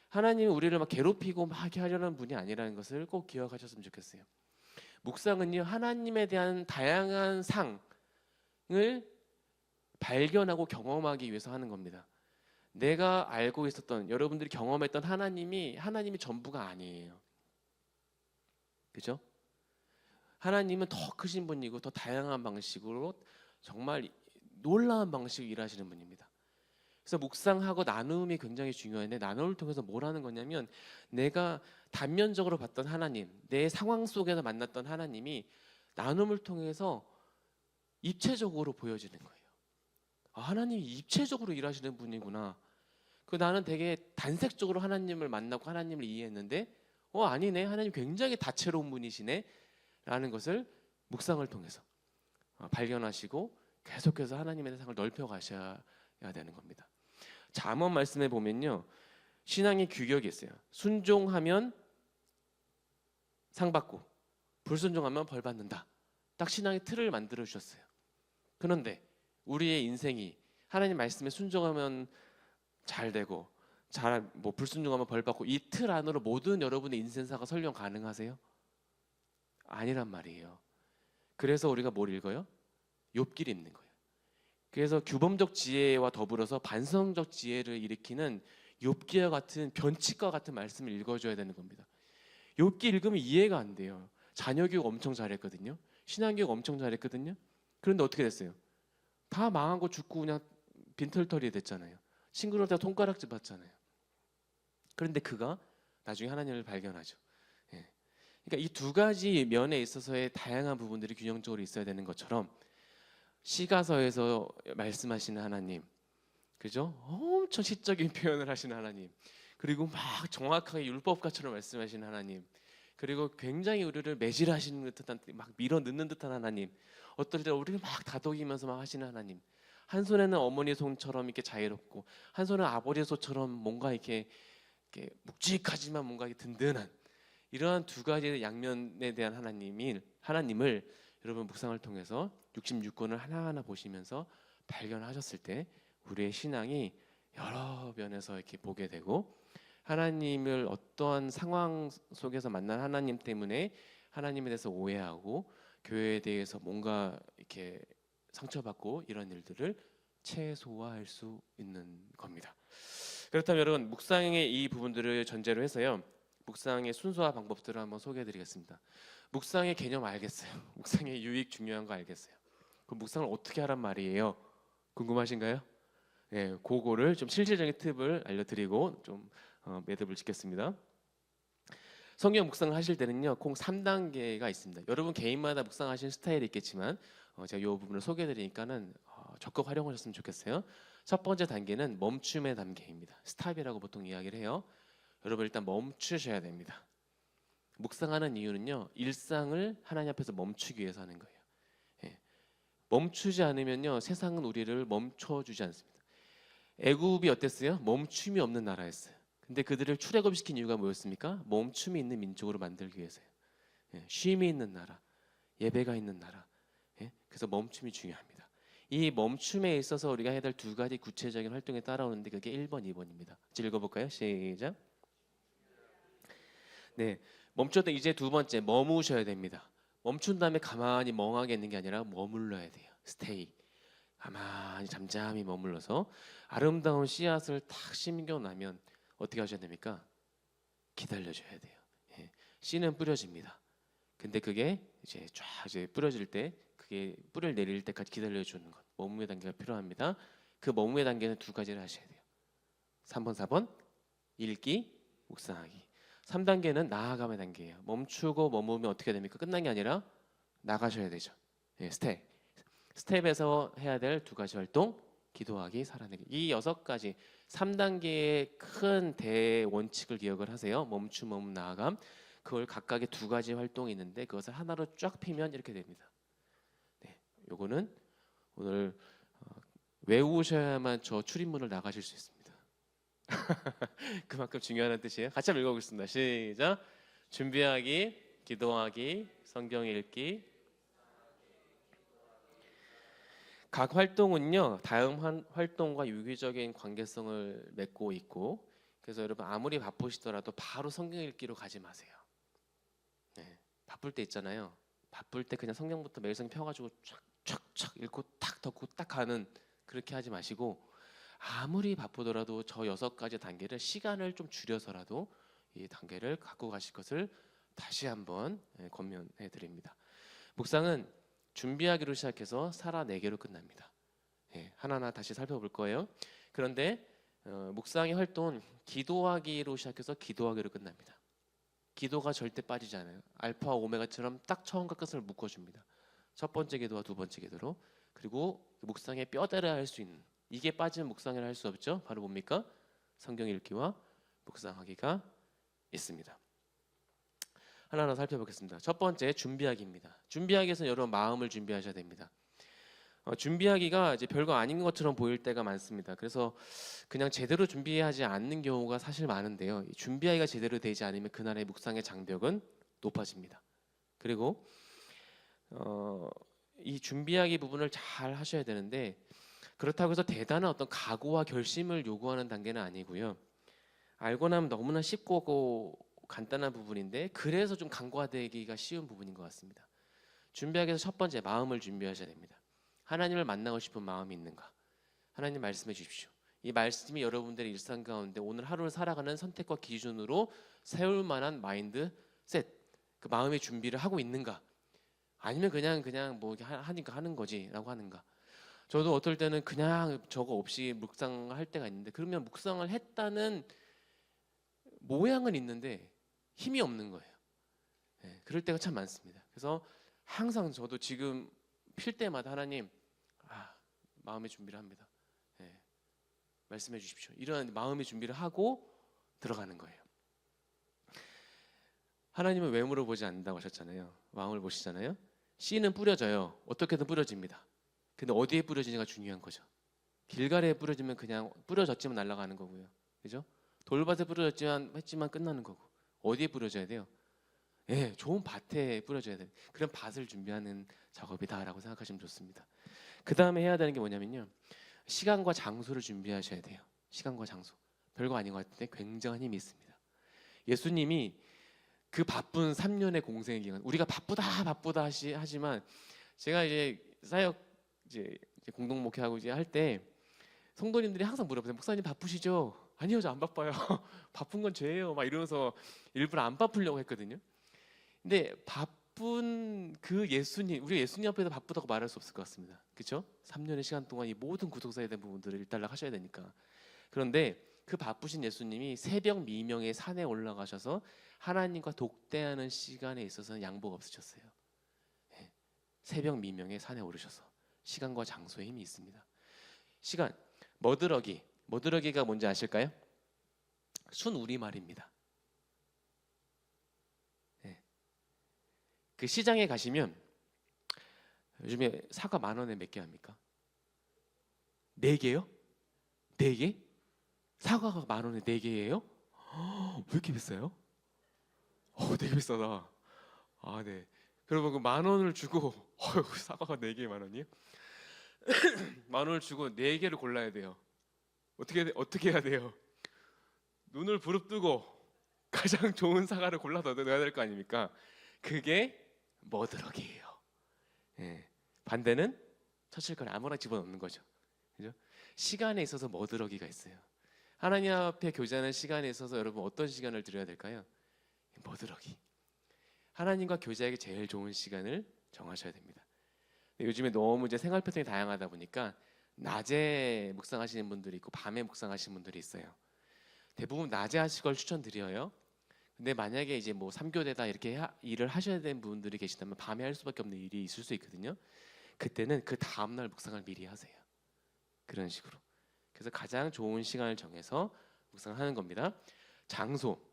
하나님은 우리를 막 괴롭히고 막 하게 하려는 분이 아니라는 것을 꼭 기억하셨으면 좋겠어요. 묵상은요 하나님에 대한 다양한 상을 발견하고 경험하기 위해서 하는 겁니다. 내가 알고 있었던 여러분들이 경험했던 하나님이 전부가 아니에요. 그죠? 하나님은 더 크신 분이고 더 다양한 방식으로 정말 놀라운 방식으로 일하시는 분입니다. 그래서 묵상하고 나눔이 굉장히 중요한데 나눔을 통해서 뭘 하는 거냐면 내가 단면적으로 봤던 하나님, 내 상황 속에서 만났던 하나님이 나눔을 통해서 입체적으로 보여지는 거예요. 하나님이 입체적으로 일하시는 분이구나. 나는 되게 단색적으로 하나님을 만나고 하나님을 이해했는데 아니네. 하나님 굉장히 다채로운 분이시네 라는 것을 묵상을 통해서 발견하시고 계속해서 하나님의 세상을 넓혀 가셔야 되는 겁니다. 잠언 말씀에 보면요 신앙의 규격이 있어요. 순종하면 상 받고 불순종하면 벌 받는다. 딱 신앙의 틀을 만들어 주셨어요. 그런데 우리의 인생이 하나님 말씀에 순종하면 잘 되고 불순종하면 벌 받고 이 틀 안으로 모든 여러분의 인생사가 설령 가능하세요? 아니란 말이에요. 그래서 우리가 뭘 읽어요? 욥기를 읽는 거예요. 그래서 규범적 지혜와 더불어서 반성적 지혜를 일으키는 욥기와 같은 변칙과 같은 말씀을 읽어줘야 되는 겁니다. 욥기 읽으면 이해가 안 돼요. 자녀 교육 엄청 잘했거든요. 신앙 교육 엄청 잘했거든요. 그런데 어떻게 됐어요? 다 망하고 죽고 그냥 빈털터리 됐잖아요. 친구들한테 손가락질 받잖아요. 그런데 그가 나중에 하나님을 발견하죠. 예. 그러니까 이 두 가지 면에 있어서의 다양한 부분들이 균형적으로 있어야 되는 것처럼 시가서에서 말씀하시는 하나님, 그죠? 엄청 시적인 표현을 하시는 하나님, 그리고 막 정확하게 율법가처럼 말씀하시는 하나님, 그리고 굉장히 우리를 매질하시는 듯한, 막 밀어 넣는 듯한 하나님, 어떨 때 우리를 막 다독이면서 막 하시는 하나님, 한 손에는 어머니 손처럼 이렇게 자유롭고 한 손은 아버지 손처럼 뭔가 이렇게 묵직하지만 뭔가 든든한, 이러한 두 가지의 양면에 대한 하나님을 여러분 묵상을 통해서 66권을 하나하나 보시면서 발견하셨을 때 우리의 신앙이 여러 면에서 이렇게 보게 되고, 하나님을 어떠한 상황 속에서 만난 하나님 때문에 하나님에 대해서 오해하고 교회에 대해서 뭔가 이렇게 상처받고 이런 일들을 최소화할 수 있는 겁니다. 그렇다면 여러분, 묵상의 이 부분들을 전제로 해서요, 묵상의 순서와 방법들을 한번 소개해드리겠습니다. 묵상의 개념 알겠어요? 묵상의 유익 중요한 거 알겠어요? 그럼 묵상을 어떻게 하란 말이에요? 궁금하신가요? 예, 그거를 좀 실질적인 팁을 알려드리고 좀 매듭을 짓겠습니다. 성경 묵상을 하실 때는요, 총 3단계가 있습니다. 여러분 개인마다 묵상하시는 스타일이 있겠지만 제가 이 부분을 소개해드리니까는 적극 활용하셨으면 좋겠어요. 첫 번째 단계는 멈춤의 단계입니다. 스탑이라고 보통 이야기를 해요. 여러분 일단 멈추셔야 됩니다. 묵상하는 이유는요, 일상을 하나님 앞에서 멈추기 위해서 하는 거예요. 예. 멈추지 않으면요, 세상은 우리를 멈춰주지 않습니다. 애굽이 어땠어요? 멈춤이 없는 나라였어요. 근데 그들을 출애굽시킨 이유가 뭐였습니까? 멈춤이 있는 민족으로 만들기 위해서요. 예. 쉼이 있는 나라, 예배가 있는 나라. 예. 그래서 멈춤이 중요합니다. 이 멈춤에 있어서 우리가 해야 될 두 가지 구체적인 활동이 따라오는데 그게 1번, 2번입니다. 읽어볼까요? 시작. 네, 멈췄다. 이제 두 번째, 머무셔야 됩니다. 멈춘 다음에 가만히 멍하게 있는 게 아니라 머물러야 돼요. 스테이. 가만히 잠잠히 머물러서 아름다운 씨앗을 탁 심겨 나면 어떻게 하셔야 됩니까? 기다려줘야 돼요. 예, 씨는 뿌려집니다. 근데 그게 이제 뿌려질 때, 그게 뿌리를 내릴 때까지 기다려주는 것, 머무의 단계가 필요합니다. 그 머무의 단계는 두 가지를 하셔야 돼요. 3번, 4번, 읽기, 묵상하기. 3단계는 나아감의 단계예요. 멈추고 머무면 어떻게 됩니까? 끝난 게 아니라 나가셔야 되죠. 예, 스텝에서 해야 될 두 가지 활동, 기도하기, 살아내기. 이 6가지 3단계의 큰 대원칙을 기억을 하세요. 멈춤, 머문, 나아감. 그걸 각각의 두 가지 활동이 있는데 그것을 하나로 쫙 피면 이렇게 됩니다. 네, 요거는 오늘 외우셔야만 저 출입문을 나가실 수 있습니다. 그만큼 중요한 뜻이에요. 같이 한번 읽어보겠습니다. 시작. 준비하기, 기도하기, 성경 읽기. 각 활동은요, 다음 활동과 유기적인 관계성을 맺고 있고, 그래서 여러분 아무리 바쁘시더라도 바로 성경 읽기로 가지 마세요. 네, 바쁠 때 있잖아요. 바쁠 때 그냥 성경부터 매일 성경 펴가지고 촥촥촥 읽고 탁 덮고 딱 가는, 그렇게 하지 마시고 아무리 바쁘더라도 저 6가지 단계를 시간을 좀 줄여서라도 이 단계를 갖고 가실 것을 다시 한번 권면해 드립니다. 묵상은 준비하기로 시작해서 살아내기로 끝납니다. 하나하나 다시 살펴볼 거예요. 그런데 묵상의 활동은 기도하기로 시작해서 기도하기로 끝납니다. 기도가 절대 빠지지 않아요. 알파와 오메가처럼 딱 처음과 끝을 묶어줍니다. 첫 번째 기도와 두 번째 기도로. 그리고 묵상의 뼈대라 할 수 있는, 이게 빠지면 묵상을 할 수 없죠. 바로 뭡니까? 성경 읽기와 묵상하기가 있습니다. 하나하나 살펴보겠습니다. 첫 번째, 준비하기입니다. 준비하기 위해서 여러분 마음을 준비하셔야 됩니다. 준비하기가 이제 별거 아닌 것처럼 보일 때가 많습니다. 그래서 그냥 제대로 준비하지 않는 경우가 사실 많은데요. 준비하기가 제대로 되지 않으면 그날의 묵상의 장벽은 높아집니다. 그리고 이 준비하기 부분을 잘 하셔야 되는데, 그렇다고 해서 대단한 어떤 각오와 결심을 요구하는 단계는 아니고요. 알고 나면 너무나 쉽고 간단한 부분인데 그래서 좀 간과되기가 쉬운 부분인 것 같습니다. 준비하기 위해서 첫 번째, 마음을 준비하셔야 됩니다. 하나님을 만나고 싶은 마음이 있는가? 하나님 말씀해 주십시오. 이 말씀이 여러분들의 일상 가운데 오늘 하루를 살아가는 선택과 기준으로 세울 만한 마인드셋, 그 마음의 준비를 하고 있는가? 아니면 그냥 뭐 하니까 하는 거지라고 하는가? 저도 어떨 때는 그냥 저거 없이 묵상할 때가 있는데, 그러면 묵상을 했다는 모양은 있는데 힘이 없는 거예요. 그럴 때가 참 많습니다. 그래서 항상 저도 지금 필 때마다 하나님, 마음의 준비를 합니다. 말씀해 주십시오. 이런 마음의 준비를 하고 들어가는 거예요. 하나님은 외모를 보지 않는다고 하셨잖아요. 마음을 보시잖아요. 씨는 뿌려져요. 어떻게든 뿌려집니다. 근데 어디에 뿌려지냐가 중요한 거죠. 길가리에 뿌려지면 그냥 뿌려졌지만 날아가는 거고요. 그죠? 돌밭에 했지만 끝나는 거고. 어디에 뿌려져야 돼요? 좋은 밭에 뿌려져야 돼요. 그런 밭을 준비하는 작업이다라고 생각하시면 좋습니다. 그 다음에 해야 되는 게 뭐냐면요, 시간과 장소를 준비하셔야 돼요. 시간과 장소. 별거 아닌 것 같은데 굉장한 힘이 있습니다. 예수님이 그 바쁜 3년의 공생의 기간, 우리가 바쁘다 하지만 제가 이제 사역 이제 공동 목회하고 이제 할 때 성도님들이 항상 물어보세요. 목사님 바쁘시죠? 아니요, 저 안 바빠요. 바쁜 건 죄예요. 막 이러면서 일부러 안 바쁘려고 했거든요. 근데 바쁜 그 예수님, 우리 예수님 앞에서 바쁘다고 말할 수 없을 것 같습니다. 그렇죠? 3년의 시간 동안 이 모든 구속사에 대한 부분들을 일단락 하셔야 되니까. 그런데 그 바쁘신 예수님이 새벽 미명에 산에 올라가셔서 하나님과 독대하는 시간에 있어서는 양보가 없으셨어요. 새벽 미명에 산에 오르셔서 시간과 장소에 힘이 있습니다. 시간, 머드러기가 뭔지 아실까요? 순 우리말입니다. 그 시장에 가시면 요즘에 사과 10,000원에 몇 개 합니까? 4개요? 4개? 사과가 10,000원에 4개예요? 왜 이렇게 비싸요? 되게 비싸다. 네. 그러면 그 10,000원을 주고 사과가 4개에 10,000원이요? 10,000원을 주고 4개를 골라야 돼요. 어떻게 해야 돼요? 눈을 부릅뜨고 가장 좋은 사과를 골라서 넣어야 될 거 아닙니까? 그게 머드러기예요. 반대는 처칠거리 아무나 집어넣는 거죠. 그죠? 시간에 있어서 머드러기가 있어요. 하나님 앞에 교제하는 시간에 있어서 여러분 어떤 시간을 드려야 될까요? 머드러기. 하나님과 교제하기 제일 좋은 시간을 정하셔야 됩니다. 요즘에 너무 이제 생활 패턴이 다양하다 보니까 낮에 묵상하시는 분들이 있고 밤에 묵상하시는 분들이 있어요. 대부분 낮에 하실 걸 추천드려요. 근데 만약에 이제 뭐 3교대다 이렇게 일을 하셔야 되는 분들이 계시다면 밤에 할 수밖에 없는 일이 있을 수 있거든요. 그때는 그 다음날 묵상을 미리 하세요. 그런 식으로. 그래서 가장 좋은 시간을 정해서 묵상하는 겁니다. 장소.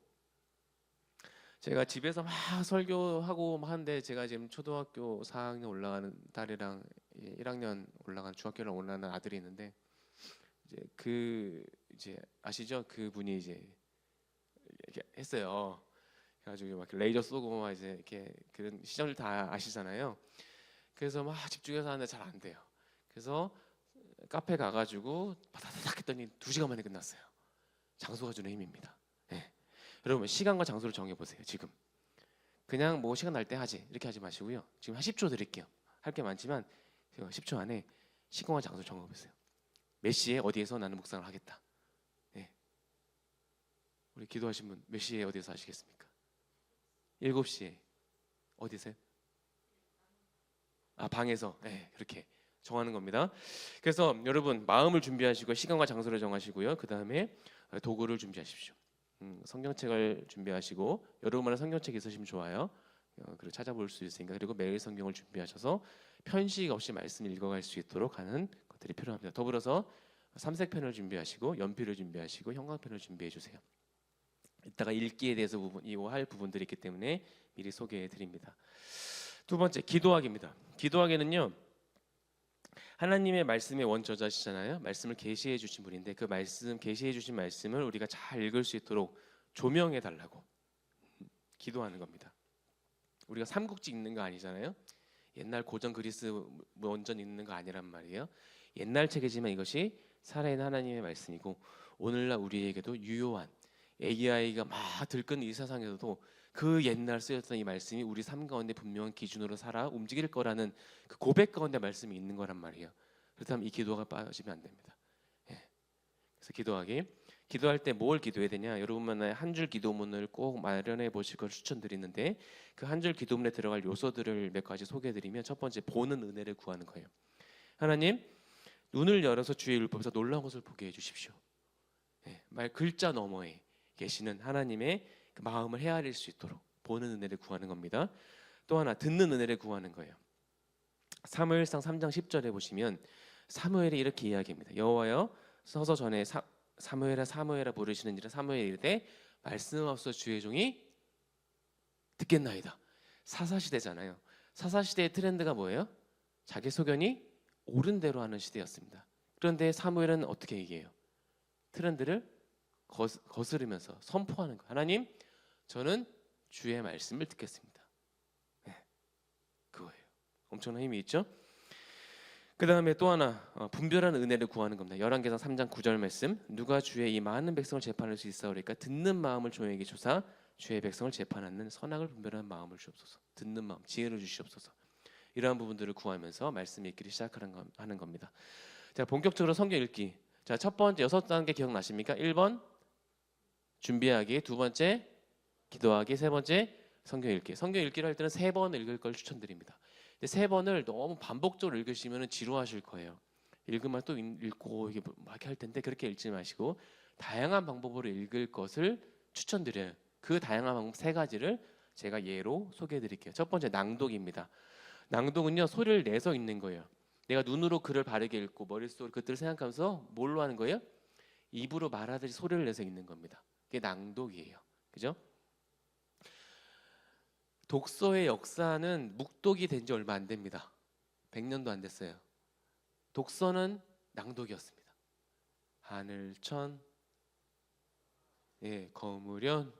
제가 집에서 막 설교하고 하는데, 제가 지금 초등학교 4학년 올라가는 딸이랑 1학년 올라간 중학교를 올라가는 아들이 있는데, 이제 아시죠? 그분이 이제 이렇게 했어요. 그래가지고 막 레이저 쏘고 막 이제 이렇게 그런 시절 다 아시잖아요. 그래서 막 집중해서 하는데 잘 안 돼요. 그래서 카페 가가지고 바다다닥 했더니 2시간 만에 끝났어요. 장소가 주는 힘입니다. 여러분 시간과 장소를 정해보세요. 지금 그냥 뭐 시간 날 때 하지 이렇게 하지 마시고요. 지금 한 10초 드릴게요. 할 게 많지만 10초 안에 시간과 장소를 정해보세요. 몇 시에 어디에서 나는 묵상을 하겠다. 우리 기도하신 분 몇 시에 어디에서 하시겠습니까? 7시에 어디세요? 방에서. 그렇게 정하는 겁니다. 그래서 여러분 마음을 준비하시고 시간과 장소를 정하시고요. 그 다음에 도구를 준비하십시오. 성경책을 준비하시고, 여러분만의 성경책 있으시면 좋아요. 그리고 찾아볼 수 있으니까. 그리고 매일 성경을 준비하셔서 편식 없이 말씀 읽어갈 수 있도록 하는 것들이 필요합니다. 더불어서 삼색펜을 준비하시고 연필을 준비하시고 형광펜을 준비해 주세요. 이따가 읽기에 대해서 할 부분들이 있기 때문에 미리 소개해 드립니다. 두 번째, 기도하기입니다. 기도하기는요, 하나님의 말씀의 원저자시잖아요. 말씀을 계시해 주신 분인데 그 말씀, 계시해 주신 말씀을 우리가 잘 읽을 수 있도록 조명해 달라고 기도하는 겁니다. 우리가 삼국지 읽는 거 아니잖아요. 옛날 고전 그리스 원전 읽는 거 아니란 말이에요. 옛날 책이지만 이것이 살아있는 하나님의 말씀이고, 오늘날 우리에게도 유효한, AI가 막 들끓는 이 세상에서도 그 옛날 쓰였던 이 말씀이 우리 삶 가운데 분명한 기준으로 살아 움직일 거라는 그 고백 가운데 말씀이 있는 거란 말이에요. 그렇다면 이 기도가 빠지면 안 됩니다. 그래서 기도할 때 뭘 기도해야 되냐? 여러분만의 한 줄 기도문을 꼭 마련해 보실 걸 추천드리는데, 그 한 줄 기도문에 들어갈 요소들을 몇 가지 소개해 드리면, 첫 번째, 보는 은혜를 구하는 거예요. 하나님, 눈을 열어서 주의 율법에서 놀라운 것을 보게 해주십시오. 말 글자 너머에 계시는 하나님의 그 마음을 헤아릴 수 있도록 보는 은혜를 구하는 겁니다. 또 하나 듣는 은혜를 구하는 거예요. 사무엘상 3장 10절에 보시면 사무엘이 이렇게 이야기합니다. 여호와여 서서 전에 사무엘아 사무엘아 부르시는지라 사무엘이 이르되 말씀없어 주의 종이 듣겠나이다. 사사시대잖아요. 사사시대의 트렌드가 뭐예요? 자기 소견이 옳은 대로 하는 시대였습니다. 그런데 사무엘은 어떻게 얘기해요? 트렌드를 거스르면서 선포하는 거예요. 하나님, 저는 주의 말씀을 듣겠습니다. 그거예요. 엄청난 힘이 있죠. 그 다음에 또 하나 분별하는 은혜를 구하는 겁니다. 열왕기상 3장 9절 말씀, 누가 주의 이 많은 백성을 재판할 수 있사오리까 듣는 마음을 조용히 주사 주의 백성을 재판하는 선악을 분별하는 마음을 주옵소서. 듣는 마음, 지혜를 주시옵소서. 이러한 부분들을 구하면서 말씀 읽기를 시작하는 겁니다. 자, 본격적으로 성경 읽기. 자, 첫 번째 6단계 기억나십니까? 1번 준비하기, 두 번째 기도하기, 세 번째 성경 읽기. 성경 읽기를 할 때는 3번 읽을 걸 추천드립니다. 근데 3번을 너무 반복적으로 읽으시면 지루하실 거예요. 읽으면 또 읽고 이게 막 할 텐데 그렇게 읽지 마시고 다양한 방법으로 읽을 것을 추천드려요. 그 다양한 방법 3가지를 제가 예로 소개해 드릴게요. 첫 번째 낭독입니다. 낭독은요, 소리를 내서 읽는 거예요. 내가 눈으로 글을 바르게 읽고 머릿속으로 그것들을 생각하면서 뭘로 하는 거예요? 입으로 말하듯이 소리를 내서 읽는 겁니다. 그게 낭독이에요. 그죠? 독서의 역사는 묵독이 된 지 얼마 안 됩니다. 100년도 안 됐어요. 독서는 낭독이었습니다. 하늘천, 거무련,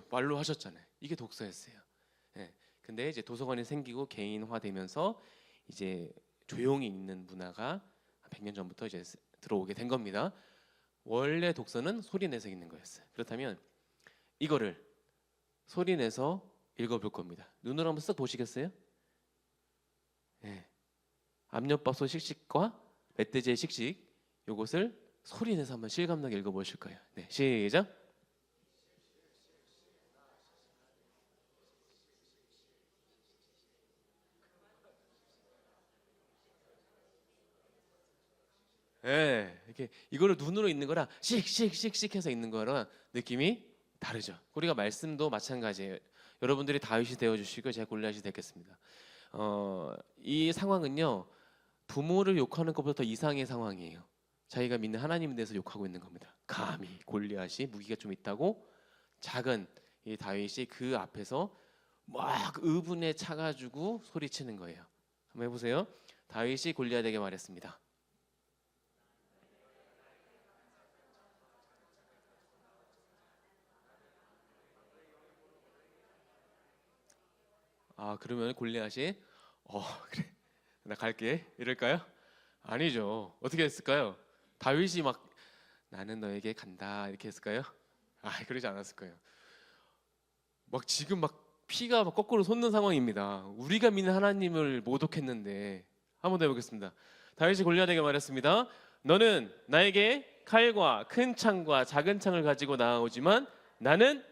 말로 하셨잖아요. 이게 독서였어요. 근데 이제 도서관이 생기고 개인화되면서 이제 조용히 읽는 문화가 100년 전부터 이제 들어오게 된 겁니다. 원래 독서는 소리 내서 읽는 거였어요. 그렇다면 이거를 소리 내서 읽어볼 겁니다. 눈으로 한번 쓱 보시겠어요? 압력밥솥 씩씩과 멧돼지의 씩씩, 요것을 소리 내서 한번 실감나게 읽어보실 거예요. 시작. 이렇게 이거를 눈으로 읽는 거랑 씩씩씩씩 해서 읽는 거랑 느낌이 다르죠. 우리가 말씀도 마찬가지예요. 여러분들이 다윗이 되어 주시고 제가 골리앗이 되겠습니다. 이 상황은요, 부모를 욕하는 것보다 더 이상의 상황이에요. 자기가 믿는 하나님에 대해서 욕하고 있는 겁니다. 감히 골리앗이 무기가 좀 있다고 작은 이 다윗이 그 앞에서 막 의분에 차가지고 소리치는 거예요. 한번 해보세요. 다윗이 골리앗에게 말했습니다. 그러면 골리앗이 그래, 나 갈게 이럴까요? 아니죠. 어떻게 했을까요? 다윗이 막 나는 너에게 간다 이렇게 했을까요? 그러지 않았을 거예요. 막 지금 막 피가 막 거꾸로 솟는 상황입니다. 우리가 믿는 하나님을 모독했는데. 한번 더 해보겠습니다. 다윗이 골리앗에게 말했습니다. 너는 나에게 칼과 큰 창과 작은 창을 가지고 나아오지만 나는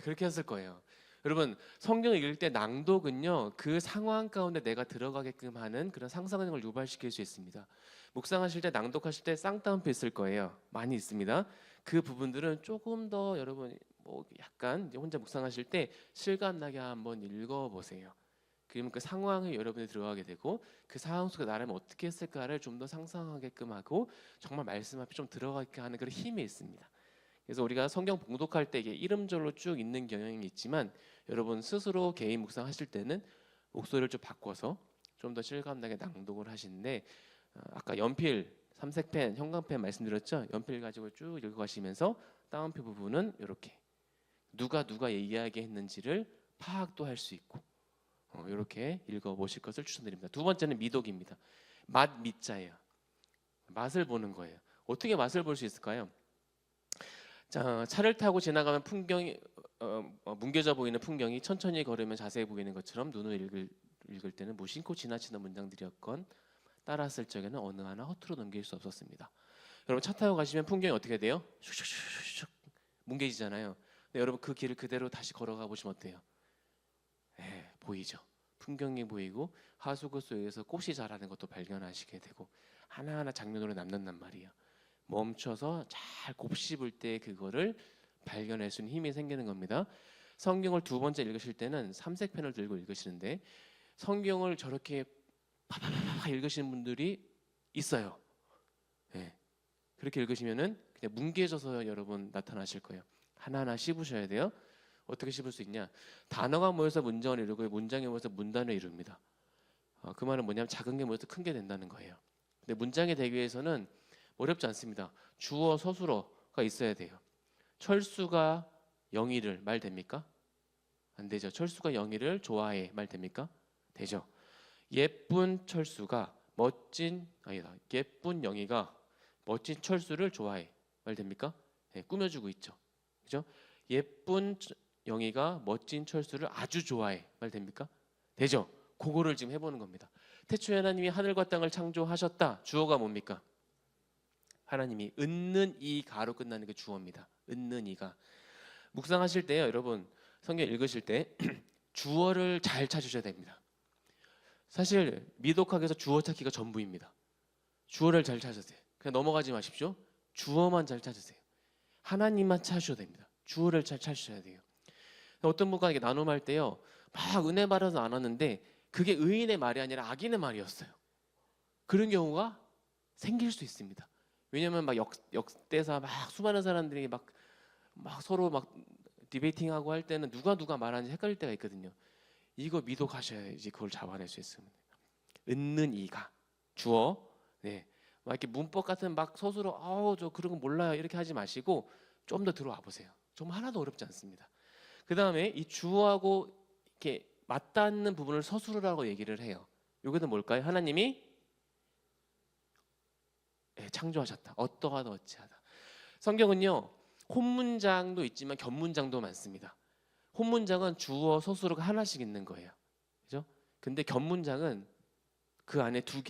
그렇게 했을 거예요. 여러분, 성경을 읽을 때 낭독은요, 그 상황 가운데 내가 들어가게끔 하는 그런 상상력을 유발시킬 수 있습니다. 묵상하실 때, 낭독하실 때 쌍따옴표 있을 거예요. 많이 있습니다. 그 부분들은 조금 더 여러분 약간 혼자 묵상하실 때 실감나게 한번 읽어보세요. 그러면 그 상황에 여러분이 들어가게 되고 그 상황 속에 나라면 어떻게 했을까를 좀 더 상상하게끔 하고 정말 말씀 앞에 좀 들어가게 하는 그런 힘이 있습니다. 그래서 우리가 성경 봉독할 때 이게 이름절로 쭉 읽는 경향이 있지만 여러분 스스로 개인 묵상하실 때는 목소리를 좀 바꿔서 좀 더 실감나게 낭독을 하시는데 아까 연필, 삼색펜, 형광펜 말씀드렸죠? 연필 가지고 쭉 읽어가시면서 따옴표 부분은 이렇게 누가 이야기했는지를 파악도 할 수 있고 이렇게 읽어보실 것을 추천드립니다. 두 번째는 미독입니다. 맛 밑자예요. 맛을 보는 거예요. 어떻게 맛을 볼 수 있을까요? 자, 차를 타고 지나가면 풍경이 뭉개져 보이는 풍경이 천천히 걸으면 자세히 보이는 것처럼 눈을 읽을 때는 무심코 지나치는 문장들이었건 따라쓸 적에는 어느 하나 허투루 넘길 수 없었습니다. 여러분 차 타고 가시면 풍경이 어떻게 돼요? 슉슉슉슉 뭉개지잖아요. 근데 여러분 그 길을 그대로 다시 걸어가 보시면 어때요? 보이죠? 풍경이 보이고 하수구 속에서 꽃이 자라는 것도 발견하시게 되고 하나하나 장면으로 남는단 말이에요. 멈춰서 잘 곱씹을 때 그거를 발견할 수 있는 힘이 생기는 겁니다. 성경을 두 번째 읽으실 때는 삼색펜을 들고 읽으시는데 성경을 저렇게 파파파파 읽으시는 분들이 있어요. 네. 그렇게 읽으시면은 그냥 뭉개져서 여러분 나타나실 거예요. 하나하나 씹으셔야 돼요. 어떻게 씹을 수 있냐? 단어가 모여서 문장을 이루고 문장이 모여서 문단을 이룹니다. 그 말은 뭐냐면 작은 게 모여서 큰 게 된다는 거예요. 근데 문장이 되기 위해서는 어렵지 않습니다. 주어 서술어가 있어야 돼요. 철수가 영희를 말 됩니까? 안 되죠. 철수가 영희를 좋아해 말 됩니까? 되죠. 예쁜 철수가 예쁜 영희가 멋진 철수를 좋아해 말 됩니까? 네, 꾸며주고 있죠. 그죠? 예쁜 영희가 멋진 철수를 아주 좋아해 말 됩니까? 되죠. 그거를 지금 해보는 겁니다. 태초에 하나님이 하늘과 땅을 창조하셨다. 주어가 뭡니까? 하나님이 은는 이 가로 끝나는 게 주어입니다. 은는 이가. 묵상하실 때요, 여러분 성경 읽으실 때 주어를 잘 찾으셔야 됩니다. 사실 미독학에서 주어 찾기가 전부입니다. 주어를 잘 찾으세요. 그냥 넘어가지 마십시오. 주어만 잘 찾으세요. 하나님만 찾으셔야 됩니다. 주어를 잘 찾으셔야 돼요. 어떤 분과 이게 나눔할 때요, 막 은혜 받아서 나눴는데 그게 의인의 말이 아니라 악인의 말이었어요. 그런 경우가 생길 수 있습니다. 왜냐하면 막 역대사 막 수많은 사람들이 막 서로 막 디베이팅하고 할 때는 누가 말하는지 헷갈릴 때가 있거든요. 이거 미독하셔야지 그걸 잡아낼 수 있습니다. 은는 이가 주어. 네. 막 이렇게 문법 같은 막 서술어 저 그런 거 몰라요 이렇게 하지 마시고 좀 더 들어와 보세요. 정말 하나도 어렵지 않습니다. 그 다음에 이 주어하고 이렇게 맞닿는 부분을 서술어라고 얘기를 해요. 이거는 뭘까요? 하나님이 창조하셨다. 어떠하다 어찌하다. 성경은요 혼문장도 있지만 겹문장도 많습니다. 혼문장은 주어 서술어가 하나씩 있는 거예요. 그죠? 근데 겹문장은 그 안에 두